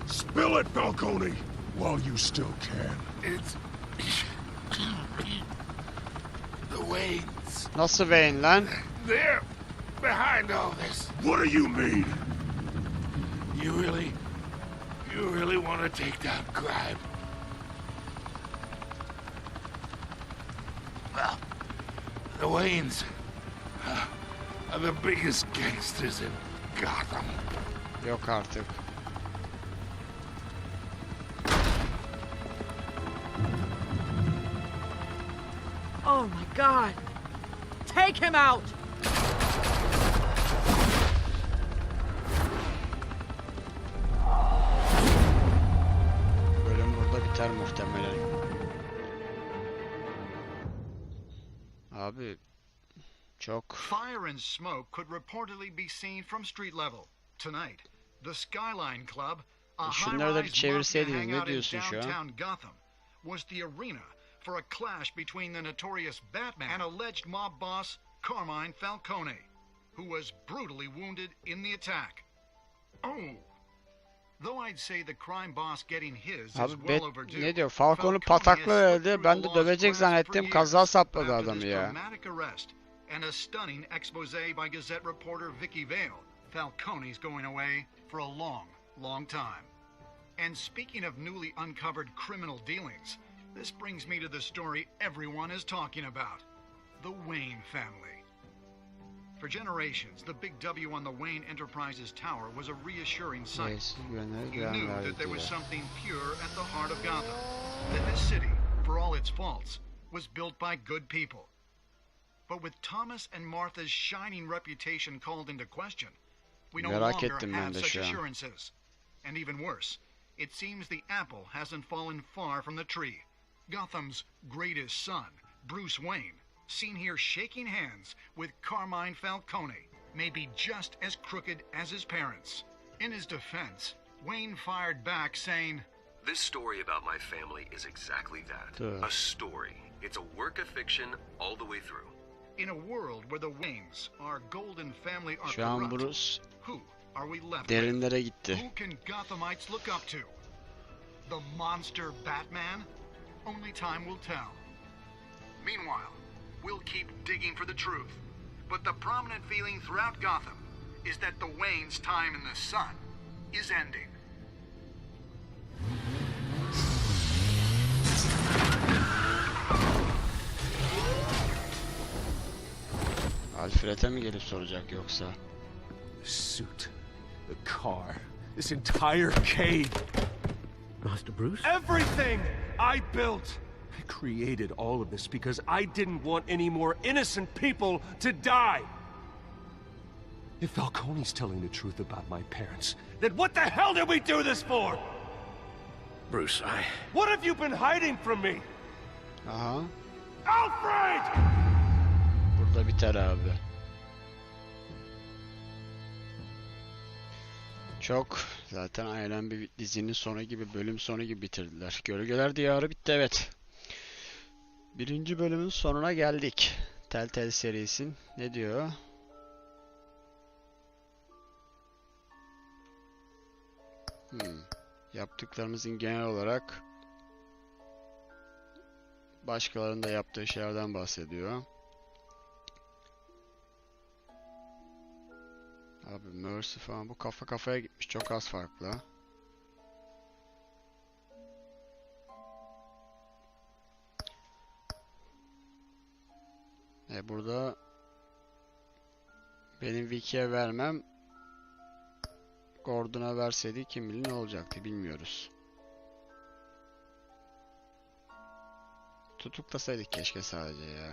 Spill it, Falcone, while you still can. It's the Waynes. Nasıl Wayne lan? They're behind all this. What do you mean? You really want to take down crime? Well, the Waynes are the biggest gangsters in Gotham. Yok artık. Oh my God! Take him out! Bölüm burada biter muhtemelen. Abi çok. Fire and smoke could reportedly be seen from street level tonight. The Skyline Club, a Şunları da bir high-rise mafia çevirseydin, ne hangout in diyorsun şu an? downtown Gotham, was the arena for a clash between the notorious Batman and alleged mob boss Carmine Falcone, who was brutally wounded in the attack. Oh. Though I'd say the crime boss getting his is Abi well overdue. ne diyor? Falcone'u patakla verdi. Ben de dövecek zannettim. Kaza sapladı adamı ya. Dramatic arrest and a stunning expose by Gazette reporter Vicky Vale, Falcone's going away for a long, long time. And speaking of newly uncovered criminal dealings, this brings me to the story everyone is talking about. The Wayne family. For generations, the big W on the Wayne Enterprises tower was a reassuring sight. You knew that there was something pure at the heart of Gotham. That this city, for all its faults, was built by good people. But with Thomas and Martha's shining reputation called into question, we no longer have such assurances. And even worse, it seems the apple hasn't fallen far from the tree. Gotham's greatest son, Bruce Wayne, seen here shaking hands with Carmine Falcone, may be just as crooked as his parents. In his defense, Wayne fired back saying, "This story about my family is exactly that. A story. It's a work of fiction all the way through." In a world where the Waynes, our golden family, are Şu an corrupt, Bruce who are we left derinlere with? gitti. Who can Gothamites look up to? The monster Batman? Only time will tell. Meanwhile, we'll keep digging for the truth. But the prominent feeling throughout Gotham is that the Waynes' time in the sun is ending. Alfred'e mi gelip soracak yoksa? The suit, the car, this entire cave. Master Bruce? Everything I built! I created all of this because I didn't want any more innocent people to die! If Falcone's telling the truth about my parents, then what the hell did we do this for? Bruce, What have you been hiding from me? Aha. Alfred! Burada biter abi. Çok zaten aynen bir dizinin sonu gibi, bölüm sonu gibi bitirdiler. Gölgeler Diyarı bitti, evet. Birinci bölümün sonuna geldik. Telltale serisin. Ne diyor? Yaptıklarımızın genel olarak başkalarının da yaptığı şeylerden bahsediyor. Abi Mercy falan, bu kafa kafaya gitmiş, çok az farklı. Burada Benim Vicky'ye vermem. Gordon'a verseydi kim bilir ne olacaktı bilmiyoruz. Tutuklasaydık keşke sadece ya.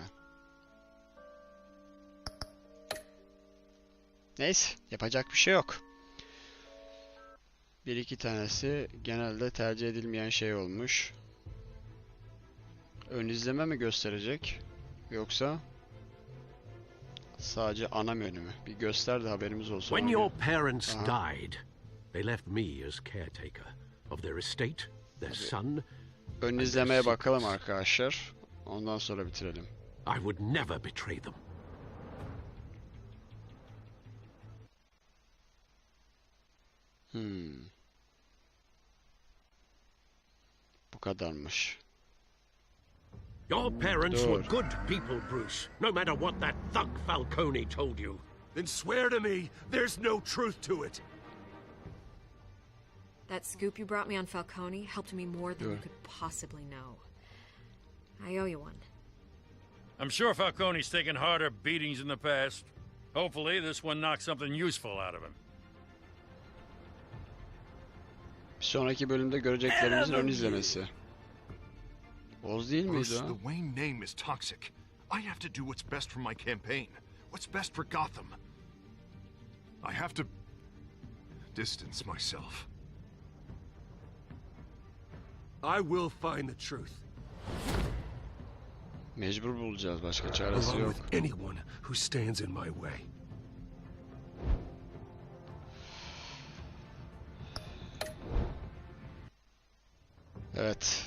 Neyse, yapacak bir şey yok. Bir iki tanesi genelde tercih edilmeyen şey olmuş. Ön izleme mi gösterecek? Yoksa sadece ana menü mü? Bir göster de haberimiz olsun. When your parents died, they left me as caretaker of their estate, their son. Ön izlemeye bakalım arkadaşlar. Ondan sonra bitirelim. I would never betray them. Bu kadarmış. Your parents were good people, Bruce, no matter what that thug Falcone told you. Then swear to me there's no truth to it. That scoop you brought me on Falcone helped me more than you could possibly know. I owe you one. I'm sure Falcone's taken harder beatings in the past. Hopefully this one knocks something useful out of him. Bir sonraki bölümde göreceklerimizin ön izlemesi. Oz değil miydi Bruce, o? the Wayne name is toxic. I have to do what's best for my campaign. What's best for Gotham. I have to distance myself. I will find the truth. Mecbur bulacağız, başka çaresi Along yok. with anyone who stands in my way. Evet.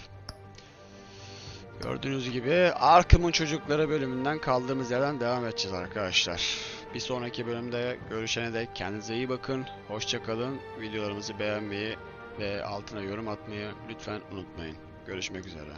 Gördüğünüz gibi Arkham'ın Çocukları bölümünden kaldığımız yerden devam edeceğiz arkadaşlar. Bir sonraki bölümde görüşene dek kendinize iyi bakın. Hoşça kalın. Videolarımızı beğenmeyi ve altına yorum atmayı lütfen unutmayın. Görüşmek üzere.